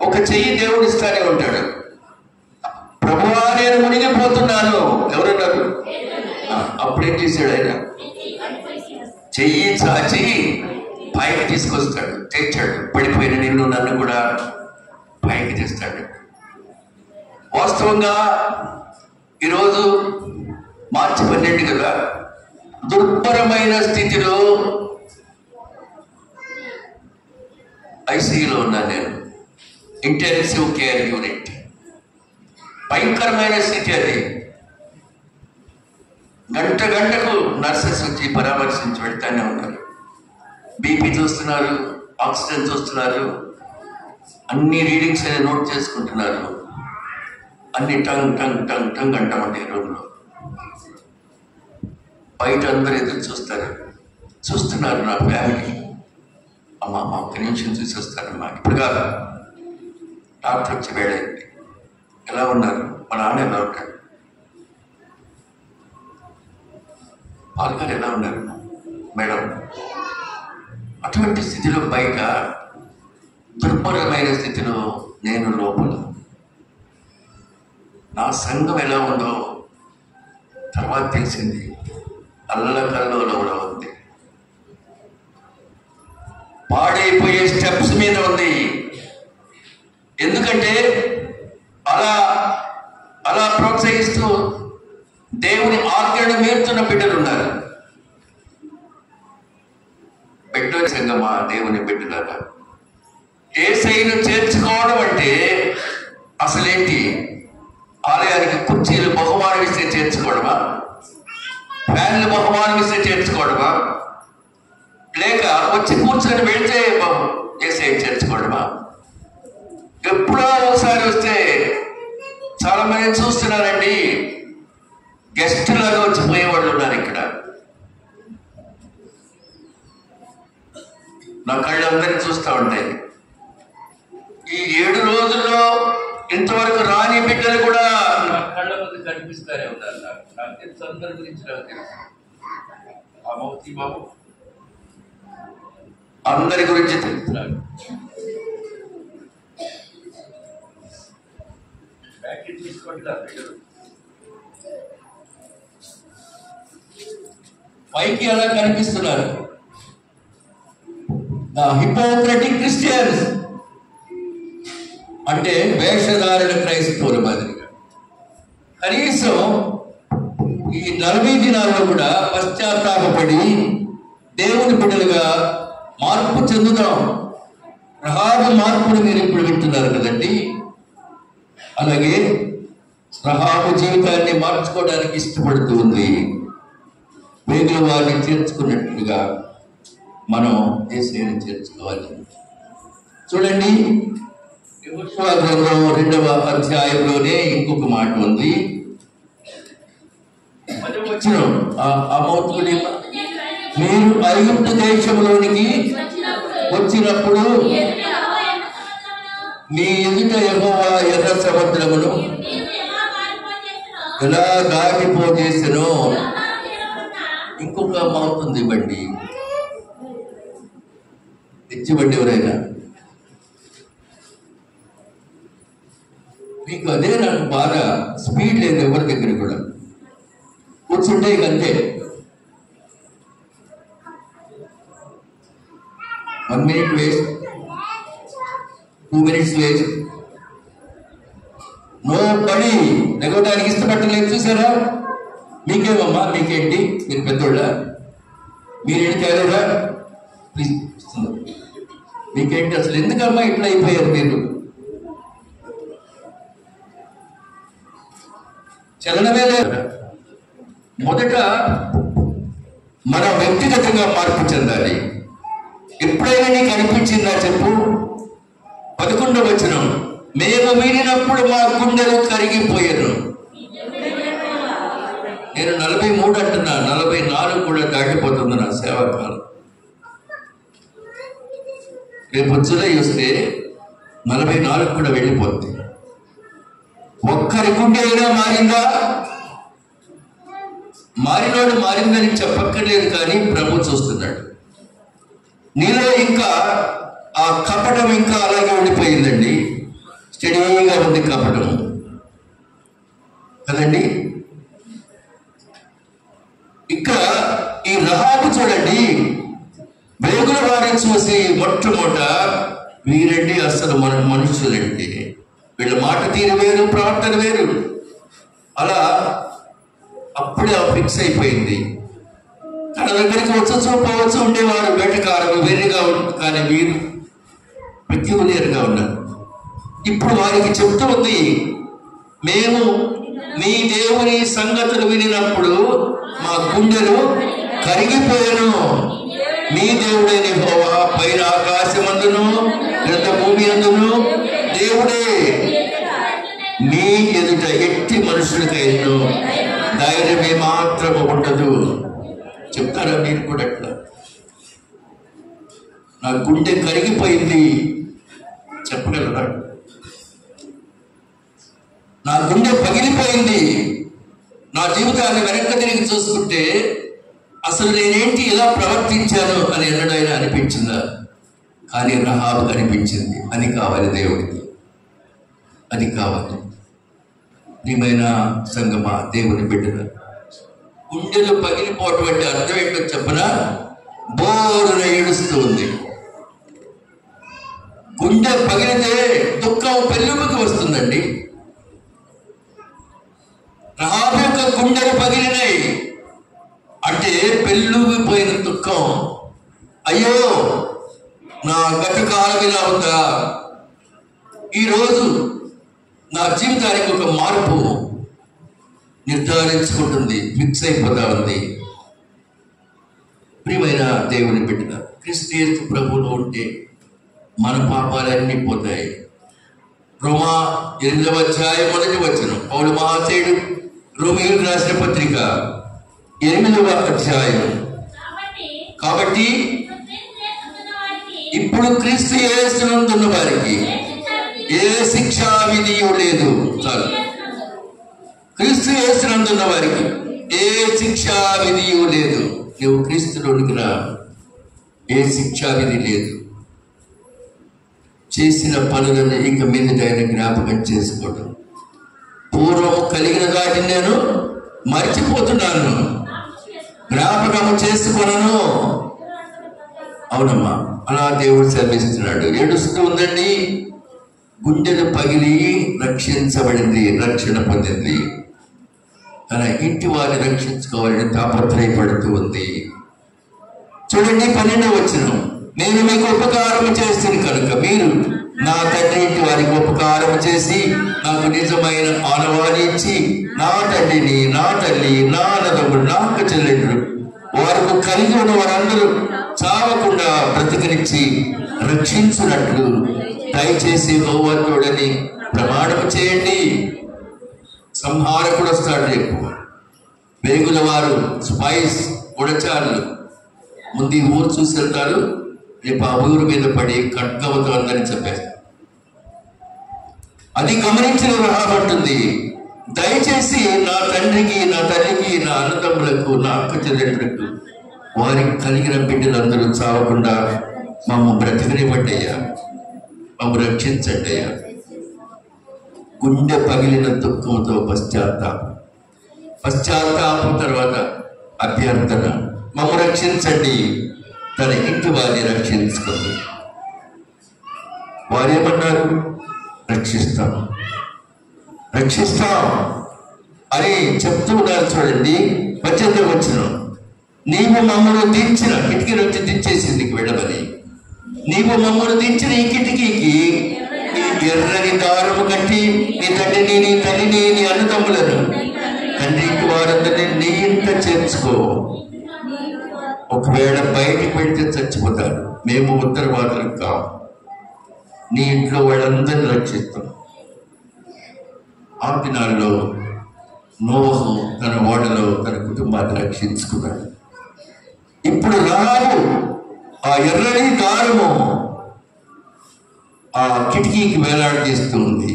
ఒక చెయ్యి దేవుడు ఇస్తానే ఉంటాడు. ప్రభువా నేను మునిగిపోతున్నాను ఎవరన్నారు? అప్పుడేం చేశాడు ఆయన? చెయ్యి చాచి పైకి తీసుకొస్తాడు, తెచ్చాడు. పడిపోయిన నిన్ను నన్ను కూడా పైకి తెస్తాడు. వాస్తవంగా ఈరోజు మార్చి 12 కదా, దుర్భరమైన స్థితిలో ఐసీయూలో ఉన్నాను నేను. Intensive care unit. భయంకరమైన స్థితి అది. గంటకు నర్సెస్ వచ్చి పరామర్శించి వెళ్తానే ఉన్నారు. బీపీ చూస్తున్నారు, ఆక్సిజన్ చూస్తున్నారు, అన్ని రీడింగ్స్ అనేది నోట్ చేసుకుంటున్నారు. అన్ని టంగ్ టంగ్ టంగ్ టంగ్ అంటామండి రూమ్లో. బయట అందరూ ఎదురు చూస్తున్నారు నా ఫ్యామిలీ. అమ్మా ఒక్క నిమిషం చూసి వస్తానమ్మా, ఇప్పుడు కాదు, డాక్టర్ వచ్చి వేడైంది, ఎలా ఉన్నారు, మా నాన్న ఎలా ఉంటాడు, పాల్గారు ఎలా ఉన్నారు మేడం. అటువంటి స్థితిలో బయట దుర్భరమైన స్థితిలో నేను లోపల. నా సంఘం ఎలా ఉందో తర్వాత తెలిసింది, అల్లకల్లోలంలో ఉంది, పాడైపోయే స్టెప్స్ మీద ఉంది. ఎందుకంటే అలా అలా ప్రోత్సహిస్తూ దేవుని ఆజ్ఞను మీరుతున్న బిడ్డలు ఉన్నారు. బిడ్డ సంగమా, దేవుని బిడ్డలారా, యేసయ్యను చేర్చుకోవడం అంటే అసలేంటి? ఆలయానికి కుర్చీలు బహుమానం ఇస్తే చేర్చుకోవడమా? ఫ్యాన్లు బహుమానం ఇస్తే చేర్చుకోవడమా? లేక వచ్చి కూర్చొని వెళ్తే యేసయ్య చేర్చుకోవడమా? ఎప్పుడో ఒకసారి వస్తే చాలా మంది చూస్తున్నారండి, గెస్ట్ లాగా వచ్చి పోయేవాళ్ళు ఉన్నారు. ఇక్కడ నా కళ్ళు అందరినీ చూస్తూ ఉంటాయి. ఈ 7 రోజుల్లో ఇంతవరకు రాని బిడ్డలు కూడా నా కళ్ళ ముందు కనిపిస్తారే ఉన్నారు. నాకు తెలుసు, అందరి గురించి నాకు తెలుసు. ఆ మౌతి బాబు అందరి గురించి తెలుస్తున్నాడు. ప్యాకెట్ తీసుకుంటారు పైకి అలా కనిపిస్తున్నారు. హిపోక్రటిక్ క్రిస్టియన్స్ అంటే వేషధారణ క్రైస్తవుల మాదిరిగా. కనీసం ఈ 40 దినాల్లో కూడా పశ్చాత్తాపడి దేవుని బిడ్డలుగా మార్పు చెందుదాం. రహాబు మార్పును మీరు ఇప్పుడు వింటున్నారు కదండి. అలాగే రహాబు జీవితాన్ని మార్చుకోవడానికి ఇష్టపడుతూ ఉంది. వేగుల వారిని చేర్చుకున్నట్లుగా మనం యేసయ్యను చేర్చుకోవాలి. చూడండి, యెహోషువ గ్రంథం 2వ అధ్యాయంలోనే ఇంకొక మాట ఉంది. ఆ మౌతుడి, మీరు ఐగుప్తు దేశంలోనికి వచ్చినప్పుడు మీ ఎదుట యెహోవా ఎర్ర సముద్రమును ఎలా దాటిపోజేసెనో. ఇంకొక మౌతుంది బండి తెచ్చిబండి. ఎవరైనా మీకు అదే నాకు బాగా స్పీడ్ లేదు ఎవరి దగ్గర కూడా. కూర్చుంటే ఇక అంతే, 1 minute waste, 2 minutes waste. No పని నెగవడానికి ఇష్టపట్టలేదు. చూసారా? మీకేమమ్మా, మీకేంటి, మీరు పెద్దోళ్ళ, మీరేంటి తేలేరా? ప్లీజ్, మీకేంటి అసలు, ఎందుకమ్మా ఇట్లా అయిపోయారు మీరు? చలనమే లేదు. మొదట మనం వ్యక్తిగతంగా మార్పు చెందాలి. ఎప్పుడైనా నీకు అనిపించిందా చెప్పు? 11వ వచనం, మేము వినినప్పుడు మా గుండెలు కరిగిపోయాను. నేను 43 అంటున్నా, 44 కూడా దాటిపోతుంది నా సేవాకాలం. రేపు జూలై వస్తే 44 కూడా వెళ్ళిపోతుంది. ఒక్కరి గుండె అయినా మారిందా? మారినోడు మారిందని చెప్పక్కర్లేదు, కానీ ప్రభు చూస్తున్నాడు. నీలో ఇంకా ఆ కపటం ఇంకా అలాగే ఉండిపోయిందండి. స్టడీగా ఉంది కపటం కదండి. ఇక్కడ ఈ రహాబు చూడండి, వేగుల వారిని చూసి మొట్టమొదట వీరండి అసలు మన మనుషులండి, వీళ్ళ మాట తీరు వేరు, ప్రవర్తన వేరు. అలా అప్పుడే ఫిక్స్ అయిపోయింది. తన దగ్గరికి వచ్చి పోవచ్చు ఉండేవారు వేటకారులు వేరుగా, కానీ వీరు పెక్యులియర్గా ఉన్నారు. ఇప్పుడు వారికి చెప్తూ ఉంది, మేము మీ దేవుని సంగతులు వినినప్పుడు మా గుండెలు కరిగిపోయాను. మీ దేవుడైన యెహోవా పైన ఆకాశమందును క్రింద భూమి అందును దేవుడే. మీ ఎదుట ఎట్టి మనుషులకైనా ధైర్యమే మాత్రము ఉండదు. చెప్తారా మీరు కూడా అట్లా? నా గుండె కరిగిపోయింది చెప్పగలరా? నా గుండె పగిలిపోయింది. నా జీవితాన్ని వెనక్కి తిరిగి చూసుకుంటే అసలు నేనేంటి ఇలా ప్రవర్తించాను అని ఎన్నడైనా అనిపించిందా? కానీ రహాబు అనిపించింది. అది కావాలి దేవుడికి, అది కావాలి. ప్రియమైన సంగమా, దేవుని బిడ్డల గుండెలు పగిలిపోవటం అంటే అర్థం ఏంటో చెప్పనా? బోరున ఏడుస్తూ ఉంది. గుండె పగిలితే దుఃఖం పెళ్ళుకి వస్తుందండి. రహాబు యొక్క గుండెలు పగిలినాయి అంటే పెళ్ళుగిపోయిన దుఃఖం. అయ్యో, నా గత కాలం ఇలా ఉందా? ఈరోజు నా జీవితానికి ఒక మార్పు నిర్ధారించుకుంటుంది, ఫిక్స్ అయిపోతా ఉంది. ప్రియమైన దేవుని బిడ్డ, క్రీస్తు ప్రభువులో ఉంటే మన పాపాలన్నీ పోతాయి. రోమా 8వ అధ్యాయం 1వ వచనం, పౌలు మహాశయుడు రోమీయులకు రాసిన పత్రిక 8వ అధ్యాయం. కాబట్టి ఇప్పుడు క్రీస్తు యేసునందున్న వారికి ఏ శిక్షా విధియు లేదు. చాలు, క్రీస్తు యేసునందున్న వారికి ఏ శిక్షా విధియు లేదు. నువ్వు క్రీస్తులోనికి రా, ఏ శిక్షా విధి లేదు. చేసిన పనులను ఇక మీద ఆయన జ్ఞాపకం చేసుకోవడం. పూర్వం కలిగిన వాటిని నేను మర్చిపోతున్నాను, జ్ఞాపకం చేసుకున్నాను. అవునమ్మా, అలా దేవుడు శ్రమిస్తున్నాడు. ఏడుస్తూ ఉందండి. గుండెలు పగిలి రక్షించబడింది, రక్షణ పొందింది. తన ఇంటి వారిని రక్షించుకోవాలని తాపత్రయపడుతూ ఉంది. చూడండి 12వ వచనం, నేను మీకు ఉపకారం చేస్తాను కనుక మీరు నా తండ్రి ఇంటి వారికి ఉపకారం చేసి నాకు నిజమైన ఆనవాణి ఇచ్చి నా తండ్రిని, నా తల్లి, నా అన్నదమ్ముడు, నా అక్క చెల్లెళ్ళు వారికి కలిగి ఉన్న వారందరూ చావకుండా బ్రతికనిచ్చి రక్షించినట్లు దయచేసి యెహోవాతోడని ప్రమాణం చేయండి. సంహారకుడు వస్తాడు రేపు. వేగుల వారు, స్పైస్, గుడచారులు ముందు ఈ ఊరు చూసి వెళ్తారు. రేపు ఆ ఊరు మీద పడి ఖడ్గంతో అందరినీ చెప్పేస్తారు. అది గమనించిన రహాబట్టుంది. దయచేసి నా తండ్రికి, నా తల్లికి, నా అన్నదమ్ములకు, నా అక్క చెల్లెళ్ళకు వారికి కలిగిన బిడ్డలందరూ చావకుండా మమ్మ బ్రతికనివ్వండి అయ్యా, మమ్మ రక్షించండి అయ్యా. గుండె పగిలిన దుఃఖంతో పశ్చాత్తాపం తర్వాత అభ్యర్థన, మమ్మ రక్షించండి. తన ఇంటి వారిని రక్షించుకుంది. వారేమన్నారు? రక్షిస్తాం అని చెప్తూ ఉన్నారు. చూడండి 18వ వచనం, నీవు మమ్మల్ని దించిన కిటికీ నుంచి దించేసింది వెళ్ళమని. నీవు మమ్మల్ని దించిన ఈ కిటికీకి ఈ ఎర్రని దారము కట్టి నీ తండ్రిని, నీ తల్లిని, నీ అన్నదమ్ములను, తండ్రి ఇంటి వారందరినీ నీ ఇంట చేర్చుకో. ఒకవేళ బయటికి వెళ్తే చచ్చిపోతారు, మేము ఉత్తరవాదులకు కావు. నీ ఇంట్లో వాళ్ళందరినీ రక్షిస్తాం. ఆ దినాల్లో నోహు తన ఓడలో తన కుటుంబాన్ని రక్షించుకున్నాడు. ఇప్పుడు రహాబు ఆ ఎర్రని దారము ఆ కిటికీకి వేలాడదీస్తూ ఉంది.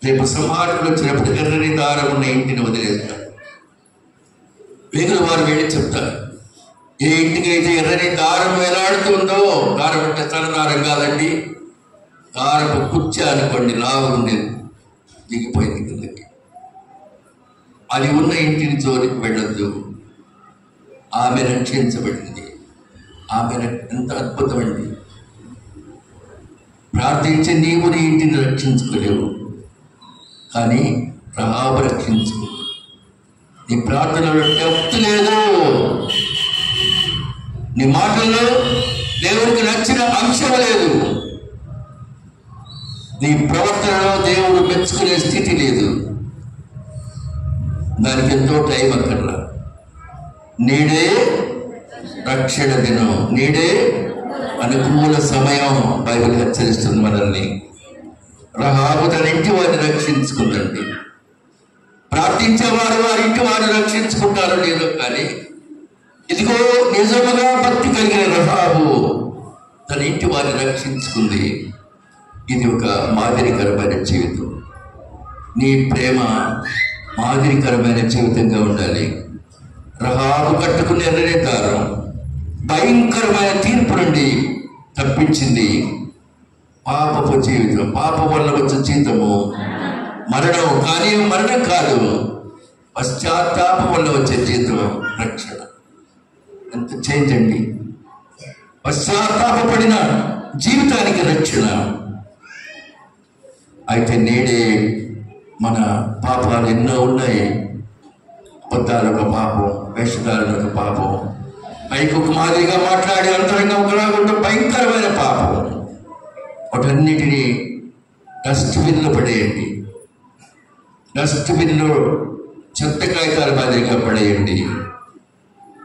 రేపు సంహారకులు వచ్చినప్పుడు ఎర్రని దారం ఉన్న ఇంటిని వదిలేస్తారు. వేగుల వారు వెళ్ళి చెప్తారు, ఏ ఇంటికి అయితే ఎర్రని దారం వేలాడుతుందో, దారం అంటే సన్నదారం కాదండి, దారపు కుచ్చ అనుకోండి, లావు ఉండేది, దిగిపోయింది కిందకి, అది ఉన్న ఇంటిని జోలికి వెళ్ళొద్దు. ఆమె రక్షించబడింది. ఆమె ఎంత అద్భుతమండి. ప్రార్థించి నీవు నీ ఇంటిని రక్షించుకోలేవు, కానీ రహాబు రక్షించు. నీ ప్రార్థనలో డెప్త్ లేదు, నీ మాటల్లో దేవుడికి నచ్చిన అంశం లేదు, నీ ప్రవర్తనలో దేవుడు మెచ్చుకునే స్థితి లేదు. దానికి ఎంతో టైం అక్కర్లా. నేడే రక్షణ దినం, నేడే అనుకూల సమయం. బైబిల్ హెచ్చరిస్తుంది మనల్ని. రహాబు తన ఇంటి వారిని రక్షించుకుందండి. ప్రార్థించేవారు వారి ఇంటి వారిని రక్షించుకుంటారో లేదో, కానీ ఇదిగో నిజముగా భక్తి కలిగిన రహాబు తన ఇంటి వారిని రక్షించుకుంది. ఇది ఒక మాదిరికరమైన జీవితం. నీ ప్రేమ మాదిరికరమైన జీవితంగా ఉండాలి. రహాబు కట్టుకుని ఎర్రని దారం భయంకరమైన తీర్పు నుండి తప్పించింది. పాపపు జీవితం, పాపం వల్ల వచ్చే జీవితము మరణం. కానీ మరణం కాదు, పశ్చాత్తాపం వల్ల వచ్చే జీవితం రక్షణ. ఎంత చేంజ్ అండి! పశ్చాత్తాపడిన జీవితానికి రక్షణ. అయితే నేడే మన పాపాలు ఎన్నో ఉన్నాయి. అబద్ధాలకు పాపం, వేషధారులకు పాపం, పైకి ఒక మాదిరిగా మాట్లాడి అంతరంగా ఒకలాగా భయంకరమైన పాపం. వాటన్నిటినీ డస్ట్బిన్లో పడేయండి. డస్ట్బిన్లో చెత్త కాగితాల మాదిరిగా పడేయండి.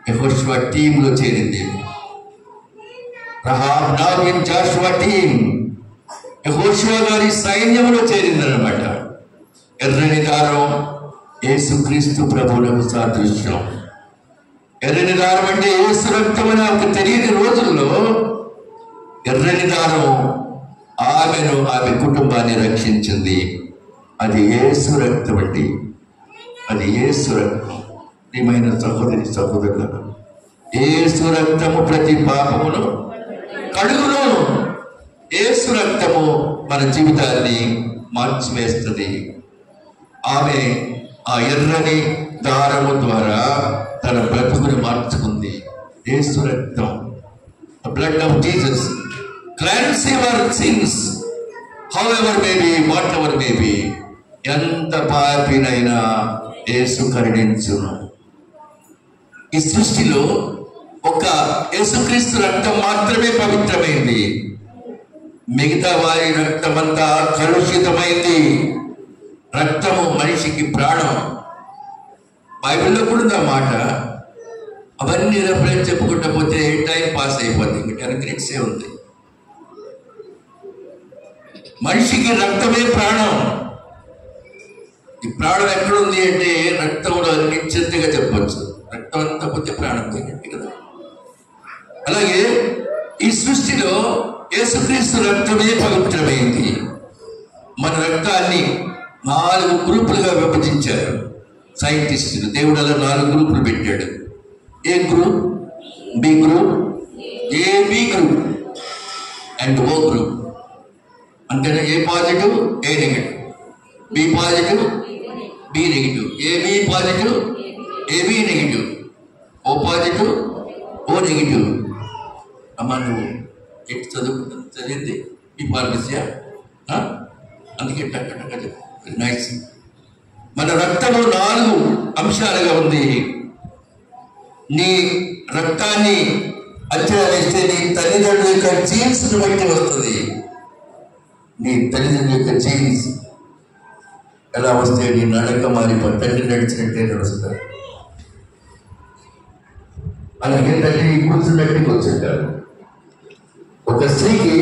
యెహోషువ టీంలో చేరింది. రహాబ్, నాబీన్, జాషువా టీం యెహోషువ గారి సైన్యంలో చేరిందనమాట. ఎర్రని దారం యేసుక్రీస్తు ప్రభువులకు సాదృశ్యం. ఎర్రని దారం అంటే యేసు రక్తం అని ఆమెకు తెలియని రోజుల్లో ఎర్రని దారం ఆమెను, ఆమె కుటుంబాన్ని రక్షించింది. అది యేసు రక్తం అండి, అది యేసు రక్తం. ప్రియమైన సహోదరి సహోదరులకు, యేసు రక్తము ప్రతి పాపమును కడుగును. యేసు రక్తము మన జీవితాన్ని మార్చివేస్తుంది. ఆమె ఆ ఎర్రని దారము ద్వారా తన బ్రతుకుని మార్చుకుంది. యేసు రక్తం, the blood of Jesus cleanse your sins however may be, whatever may be. ఎంత పాపినైనా యేసు కరుణించును. ఈ సృష్టిలో ఒక యేసుక్రీస్తు రక్తం మాత్రమే పవిత్రమైంది. మిగతా వారి రక్తమంతా కలుషితమైంది. రక్తము మనిషికి ప్రాణం. బైబిల్లో కూడా ఉంది ఆ మాట. అవన్నీ రెఫరెన్స్ చెప్పుకుంటా పోతే టైం పాస్ అయిపోతుంది. ఇంకా 10 minutes ఉంది. మనిషికి రక్తమే ప్రాణం. ఈ ప్రాణం ఎక్కడుంది అంటే రక్తంలో నిశ్చితంగా చెప్పవచ్చు. రక్తం అంతా పోతే ప్రాణం పోయినట్టు కదా. అలాగే ఈ సృష్టిలో యేసుక్రీస్తు రక్తమే పవిత్రమైంది. మన రక్తాన్ని 4 గ్రూపులుగా విభజించారు సైంటిస్టులు. దేవుడు అలా 4 గ్రూపులు పెట్టాడు. A group, B group, AB group and O group. అంతేనా? A positive, A negative, B positive, B negative, AB positive, AB negative, O positive, O negative. అమ్మా నువ్వు ఎటు చదివింది ఈ పార్మిసియా, అందుకే టక్క టక్క చెప్పు. నైస్. మన రక్తము 4 అంశాలుగా ఉంది. నీ రక్తాన్ని అంచనా వేస్తే నీ తల్లిదండ్రుల యొక్క జీన్స్ బట్టి వస్తుంది. నీ తల్లిదండ్రుల యొక్క జీన్స్ ఎలా వస్తే నీ నడక మారిపోయి తండ్రి నడిచినట్టే నడుస్తారు. అలాగే తల్లి కూర్చున్నట్టు కూర్చుంటారు. ఒక స్త్రీకి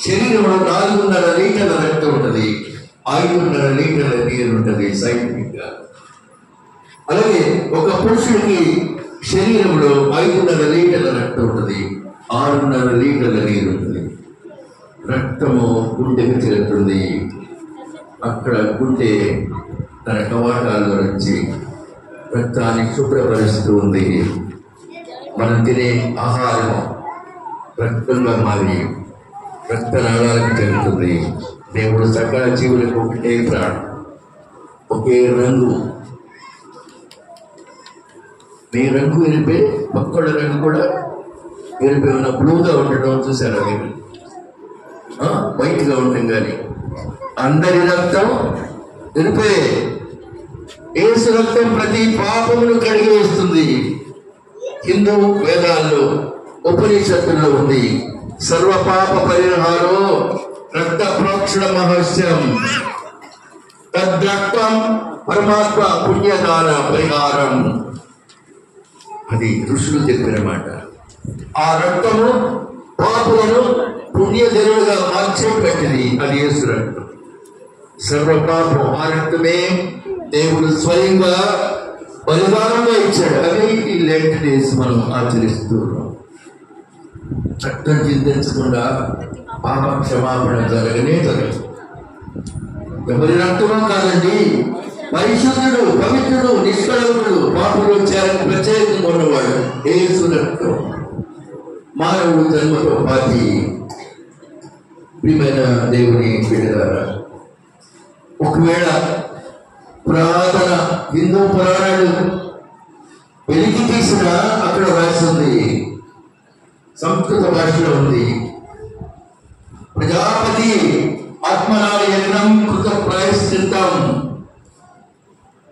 శరీరంలో 4.5 లీటర్ల రక్తం ఉంటుంది, 5.5 లీటర్ల నీరు ఉంటుంది సైంటిఫిక్ గా. అలాగే ఒక పురుషుడికి శరీరంలో 5.5 లీటర్ల రక్తం ఉంటుంది, 6.5 లీటర్ల నీరు ఉంటుంది. రక్తము గుండెకు చేరుతుంది. అక్కడ గుండె తన కవాటాల్లో నుంచి రక్తాన్ని శుభ్రపరుస్తూ ఉంది. మనం తినే ఆహారం రక్తంగా మారి రక్తనాళాలకు చెందుతుంది. దేవుడు సకల జీవులకు ఒకటే ప్రాణం, ఒకే రంగు. మీ రంగు ఎరిపే, పక్కల రంగు కూడా ఎరిపే ఉన్న బ్లూగా ఉండడం చూసారా మీరు? వైట్గా ఉంటుంది. కానీ అందరి రక్తం ఎరిపే. యేసు రక్తం ప్రతి పాపమును కడిగి వేస్తుంది. హిందూ వేదాల్లో, ఉపనిషత్తుల్లో ఉంది. సర్వపాప పరిహారో రక్త ప్రోక్షణ మహస్యం తద్రక్తం పరమాత్మ పుణ్యదాన పరిహారం. అది ఋషులు చెప్పిన మాట. ఆ రక్తము పాపులను పుణ్యజనులుగా మార్చేపెట్టింది. అది యేసు రక్తం. సర్వపాపం ఆ రక్తమే దేవుడు స్వయంగా బలిదానంగా ఇచ్చాడు. అదే ఈ లెంట్ డేస్ మనం ఆచరిస్తున్నాం. రక్తం చిందించకుండా పాప క్షమాపణ జరగనే జరగదు. ఎవరి రక్తమో కాదండి, పరిశుద్ధుడు, పవిత్రుడు, నిష్కళంకుడు, పాపంలో ప్రత్యేకంగా ఉన్నవాడు యేసు రక్తం. మానవుడు జన్మతో పాతి. ప్రియమైన దేవుని బిడ్డలారా, ఒకవేళ పురాతన హిందూ పురాణాలు వెలికి తీసిన అక్కడ రాసింది, సంస్కృత భాషలో ఉంది, ప్రజాపతి ఆత్మనాయనం కృత ప్రాయశ్చిత్తం.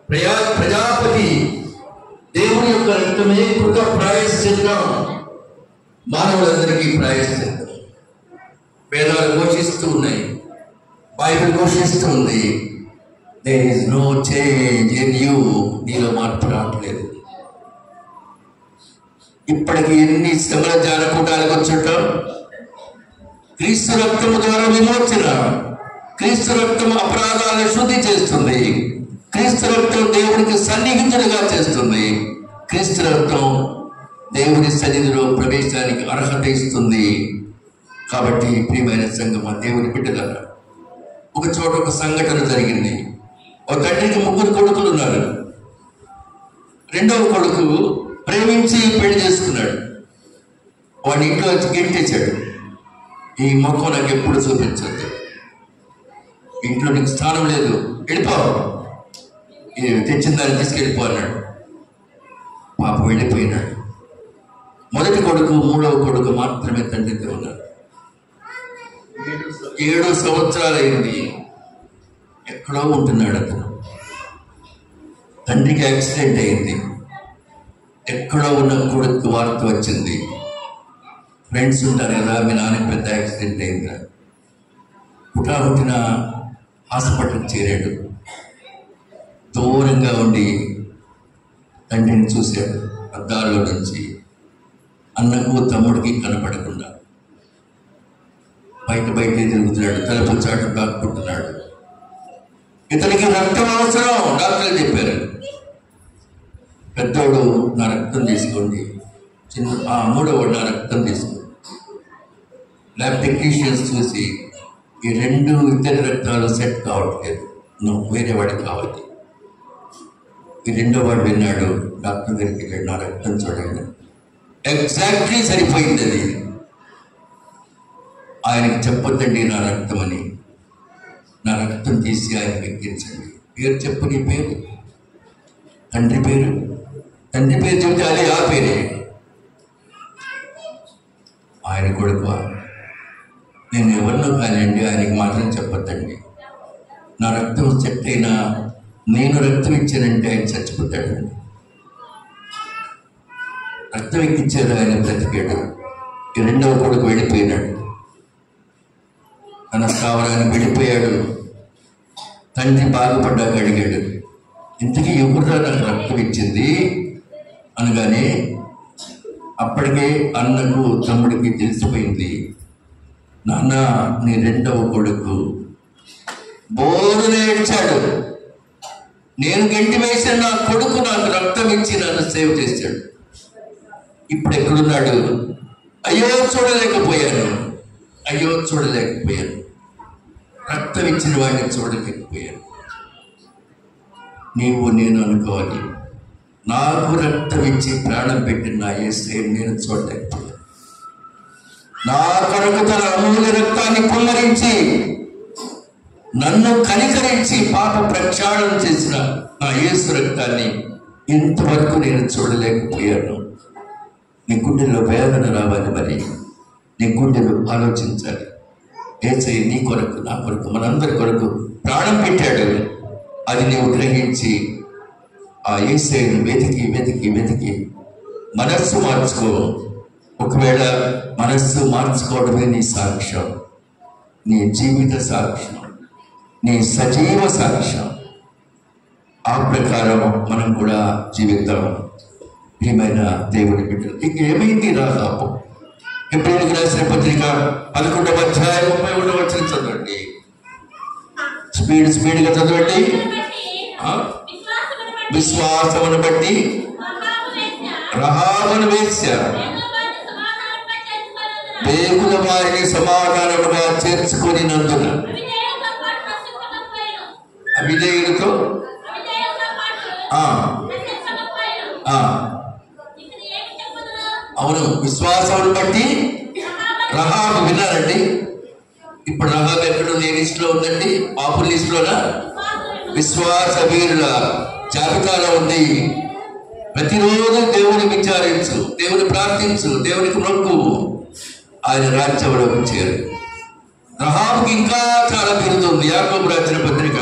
ప్రజాపతి దేవుని యొక్క రక్తమే కృత ప్రాయశ్చిత్తం, మానవులందరికీ ప్రాయశ్చిత్తం. వేదాలు ఘోషిస్తూ ఉన్నాయి, బైబిల్ ఘోషిస్తూ ఉంది, there is no change in you, నీలో మార్పు రావట్లేదు. ఇప్పటికి ఎన్ని శ్రమల జానకూటాలకు వచ్చుంటాం. క్రీస్తు రక్తము ద్వారా విమోచన, క్రీస్తు రక్తం అపరాధాలను శుద్ధి చేస్తుంది, క్రీస్తు రక్తం దేవునికి సన్నిహితుడిగా చేస్తుంది, క్రీస్తు రక్తం దేవుని సన్నిధిలో ప్రవేశానికి అర్హత ఇస్తుంది. కాబట్టి ప్రియమైన సంగమా, దేవుని బిడ్డలారా, ఒక చోట ఒక సంఘటన జరిగింది. ఒక తండ్రికి 3 కొడుకులు ఉన్నారు. రెండవ కొడుకు ప్రేమించి పెళ్లి చేసుకున్నాడు. వాడి ఇంట్లో వచ్చి గెంటేశాడు, ఈ మొక్కం నాకు ఎప్పుడు చూపించద్దు, ఇంట్లో నీకు స్థానం లేదు, వెళ్ళిపో, తెచ్చిన దాన్ని తీసుకెళ్ళిపో అన్నాడు. పాప వెళ్ళిపోయినాడు. మొదటి కొడుకు, 3వ కొడుకు మాత్రమే తండ్రితో ఉన్నారు. 7 సంవత్సరాలు అయింది, ఎక్కడో ఉంటున్నాడు అతను. తండ్రికి యాక్సిడెంట్ అయింది, ఎక్కడో ఉన్న కొడుకు వార్త వచ్చింది. ఫ్రెండ్స్ ఉంటారు కదా, మీ నాన్నకి పెద్ద యాక్సిడెంట్ అయిందా, పుట్టిన హాస్పిటల్కి చేరాడు. దూరంగా ఉండి తండ్రిని చూశాడు అద్దాల్లో నుంచి. అన్నకు తమ్ముడికి కనపడకుండా బయట తిరుగుతున్నాడు, తలుపు చాటు దాక్కుంటున్నాడు. ఇతనికి రక్తం అవసరం, డాక్టర్లు చెప్పారు. పెద్దోడు నా రక్తం తీసుకోండి, మూడోవాడు నా రక్తం తీసుకోండి. ల్యాబ్ టెక్నీషియన్స్ చూసి ఈ ఇద్దరి రక్తాలు సెట్ కావట్లేదు, వేరే వాడికి కావాలి. ఈ రెండో వాడు విన్నాడు, డాక్టర్ దగ్గరికి వెళ్ళాడు, నా రక్తం చూడండి, ఎగ్జాక్ట్లీ సరిపోయింది అది. ఆయనకి చెప్పొద్దండి నా రక్తం అని, నా రక్తం తీసి ఆయనకి ఎక్కించండి. పేరు చెప్పు, నీ పేరు, తండ్రి పేరు చెబితే అది ఆ పేరే. ఆయన కొడుకు, నేను ఎవరినో కానివ్వండి, ఆయనకి మాత్రం చెప్పొద్దండి, నా రక్తం సెట్ అయినా నేను రక్తం ఇచ్చానంటే ఆయన చచ్చిపోతాడండి. రక్తం ఎక్కించారు, ఆయన బ్రతికాడు. ఈ రెండవ కొడుకు వెళ్ళిపోయినాడు, తన స్థావరానికి వెళ్ళిపోయాడు. తండ్రి బాగుపడ్డాక అడిగాడు, ఇంతకీ ఎవరురా నాకు రక్తం ఇచ్చింది అనగానే అప్పటికే అన్నకు తమ్ముడికి తెలిసిపోయింది, నాన్న నీ రెండవ కొడుకు. బోరునే ఏడ్చాడు, నేను గంటి వేసిన నా కొడుకు నాకు రక్తం ఇచ్చి నన్ను సేవ్ చేశాడు. ఇప్పుడు ఎక్కడున్నాడు? అయ్యో చూడలేకపోయాను, రక్తం ఇచ్చిన వాడిని చూడలేకపోయాను. నీవు నేను అనుకోవాలి, నాకు రక్తం ఇచ్చి ప్రాణం పెట్టిన నా యేసయ్యను నేను చూడలేకపోయాను. నా కొరకు తన అమూల్య రక్తాన్ని కుమ్మరించి నన్ను కనికరించి పాప ప్రక్షాళన చేసిన నా యేసు రక్తాన్ని ఇంతవరకు నేను చూడలేకపోయాను. నీ గుండెల్లో వేదన రావాలి, మరి నీ గుండెలు ఆలోచించాలి. యేసయ్య నీ కొరకు, నా కొరకు, మనందరి కొరకు ప్రాణం పెట్టాడు. అది నీవు గ్రహించి ఆ యేసయ్యను వెతికి మనస్సు మార్చుకో. ఒకవేళ మనస్సు మార్చుకోవడమే నీ సాక్ష్యం, నీ జీవిత సాక్ష్యం, నీ సజీవ సాక్ష్యం. ఆ ప్రకారం మనం కూడా జీవిద్దాం. ప్రియమైన దేవుని బిడ్డలు, ఇంకేమైంది రాదాపు? ఎప్పుడు రాసిన పత్రిక 11వ అధ్యాయం 31వ వచనం చదవండి. స్పీడ్గా చదవండి. విశ్వాసమును బట్టి రహాబును వేశ్య వేగుల వారిని సమాధానముగా చేర్చుకొని నందున అవిధేయులతో అవును, విశ్వాసం బట్టి రహాబు విన్నారండి. ఇప్పుడు రహాబు ఎక్కడుంది? ఏ లిస్టులో ఉందండి? పాపుల లిస్టులోనా? విశ్వాస వీరుల జాబితాలో ఉంది. ప్రతిరోజు దేవుని విచారించు, దేవుని ప్రార్థించు, దేవునికి మొక్కు, ఆయన రాజ్యంలోకి చేరు. రహాబుకి ఇంకా చాలా బిరుదుంది. యాకోబు రాసిన పత్రిక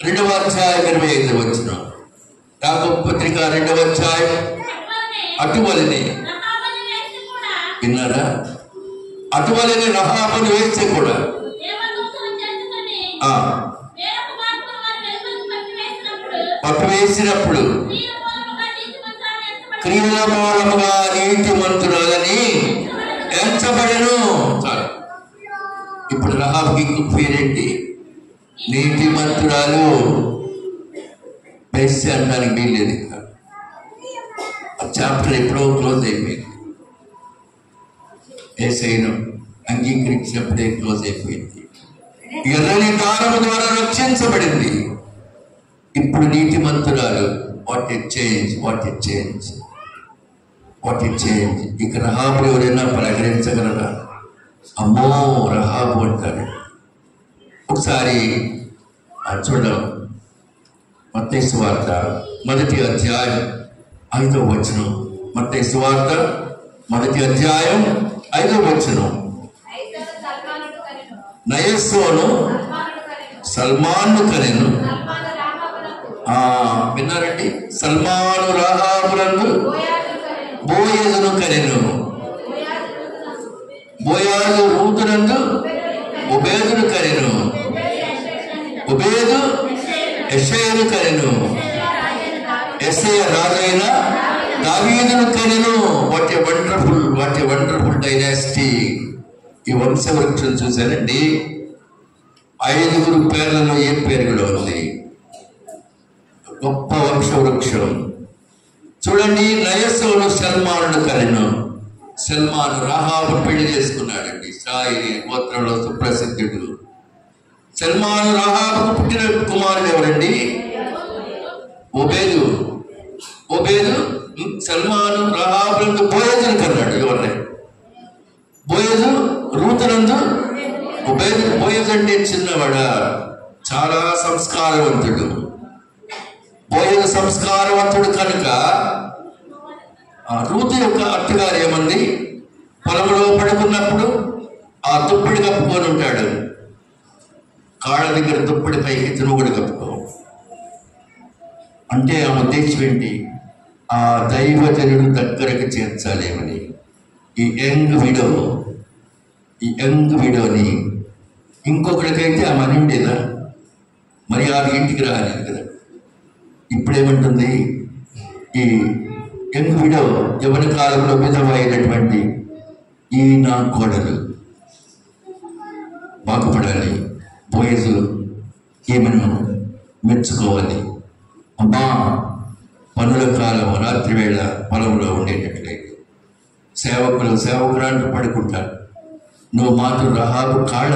2వ అధ్యాయం 25వ వచనం. యాకోబు పత్రిక 2వ అధ్యాయం. అటువలనే విన్నారా? అటువలనే రహాబును వేస్తే కూడా పట్టువేసినప్పుడు క్రియల మూలముగా నీతిమంతురాలని ఎంచబడెను. ఇప్పుడు రహాబుకి ఇంకొక పేరేంటి? నీతిమంతురాలు. బెస్ట్ అనడానికి వీల్లేదు. ఇంకా చాప్టర్ ఎప్పుడో క్లోజ్ అయిపోయింది. యేసయ్యను అంగీకరించినప్పుడే క్లోజ్ అయిపోయింది. ఎర్రని దారము ద్వారా రక్షించబడింది. ఇప్పుడు నీతిమంతురాలు. What a change, what a change, what a change. ఇక రహాబు ఎవరైనా ప్రకటించగలరా? అమ్మో రహాబు అంటారు. ఒకసారి చూద్దాం. మత్తయి సువార్త 1వ అధ్యాయం 5వ వచనం. మత్తయి సువార్త 1వ అధ్యాయం 5వ వచనం. నయస్సోను సల్మాను కనెను. విన్నారండి? సల్మాను రహాబునందు బోయజును కనెను. బోయాజు రూతునందు ఒబేదును కనెను. ఒబేదు యెషయను కనెను. యెషయ రాజైన దావీదును కనెను. What a wonderful, what a wonderful dynasty. ఈ వంశవృక్షం చూశారండి. 5 పేర్లలో ఏ పేరు కూడా ఉంది? గొప్ప వంశవృక్షం చూడండి. నయస్సోను సల్మానును కనెను. సల్మాను రహాబు పెళ్లి చేసుకున్నాడండి. ఇశ్రాయేలు గోత్రంలో సుప్రసిద్ధుడు. సల్మాను రహాబుకు పుట్టిన కుమారుడు ఎవరండి? ఒబేదు. ఒబేదు సల్మాను రహాబునందు బోయజును కన్నాడు. ఎవరిని? బోయజు రూతునందు ఒబేదు. బోయజు అంటే చిన్నవాడా? చాలా సంస్కారవంతుడు. బోయజు సంస్కారవంతుడు కనుక రూతు యొక్క అత్తగారు ఏమంది? పొలంలో పడుకున్నప్పుడు ఆ దుప్పటి కప్పుకొని ఉంటాడు. కాళ్ళ దగ్గర దుప్పటి పైకి ఇతను కూడా కప్పుకో అంటే ఆ ఉద్దేశం ఏంటి? ఆ దైవజనుడు దగ్గరకు చేర్చాలేమని. ఈ యంగ్ విడోని ఇంకొకరికైతే ఆ మని ఉండేదా? మరి ఆ ఇంటికి రాలేదు కదా. ఇప్పుడేమంటుంది? ఈ యంగ్ విడో యవ్వన కాలంలో విధమైనటువంటి ఈ నా కోడలు బాగుపడాలి, బోయజు ఈమెను మెచ్చుకోవాలి. అమ్మా పనుల కాలం రాత్రి వేళ పొలంలో ఉండేటట్లయితే సేవకురాంటూ పడుకుంటారు. నువ్వు మాత్రం రహాబు కాళ్ళ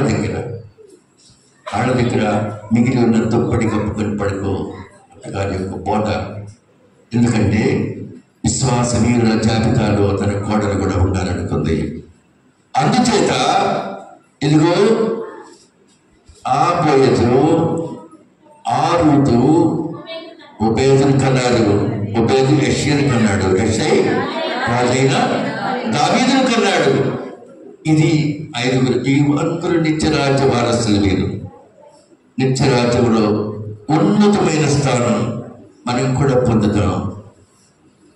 దగ్గర మిగిలి ఉన్న దుప్పటి కప్పుకొని పడుకో అన్నగారి యొక్క బోధ. ఎందుకంటే విశ్వాస వీరుల జాబితాలో తన కోడలు కూడా ఉండాలనుకుంది. అందుచేత ఇదిగో ఆ బోయజు ఆ రూతు ఒబేదును కన్నాడు. ఒబేదు యెషయను కన్నాడు. యెషై రాజైన దావీదును కన్నాడు. ఇది 5. ఈ 5 నిత్యరాజ్య వారసులు. వీరు నిత్యరాజ్యంలో ఉన్నతమైన స్థానం మనం కూడా పొందుతాం.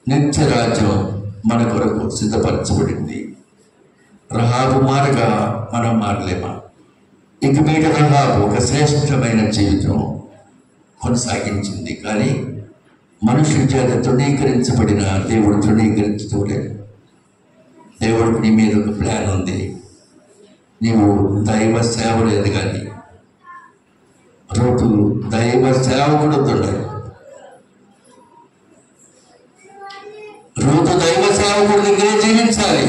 నిత్యరాజ్యం మన కొరకు సిద్ధపరచబడింది. రహాబు మారగా మనం మారలేమా? ఇక మీద రహాబు ఒక శ్రేష్టమైన జీవితం కొనసాగించింది. కానీ మనుషుల చేత తృణీకరించబడిన దేవుడు తృణీకరించలేదు. దేవుడికి నీ మీద ఒక ప్లాన్ ఉంది. నీవు దైవ సేవ లేదు. కానీ రూతు దైవ సేవకుడు ఉండాలి. రూతు దైవ సేవకుడి దగ్గరే జీవించాలి.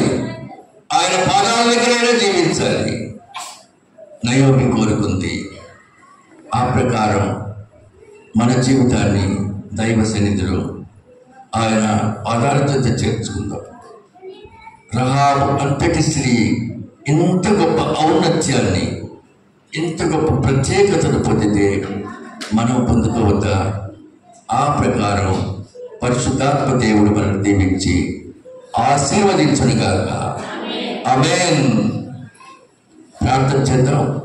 ఆయన పాదాల దగ్గరైనా జీవించాలి. నయోమి కోరుకుంది. ఆ ప్రకారం మన జీవితాన్ని దైవ సన్నిధిలో ఆయన పాదాలతో చేర్చుకుందాం. రహాబు అంతటి స్త్రీ ఇంత గొప్ప ఔన్నత్యాన్ని, ఇంత గొప్ప ప్రత్యేకతను పొందితే మనం పొందుకోవద్దా? ఆ ప్రకారం పరిశుద్ధాత్మ దేవుడు మనల్ని దీవించి ఆశీర్వదించునుగాక. ఆమేన్. ప్రార్థన చేద్దాం.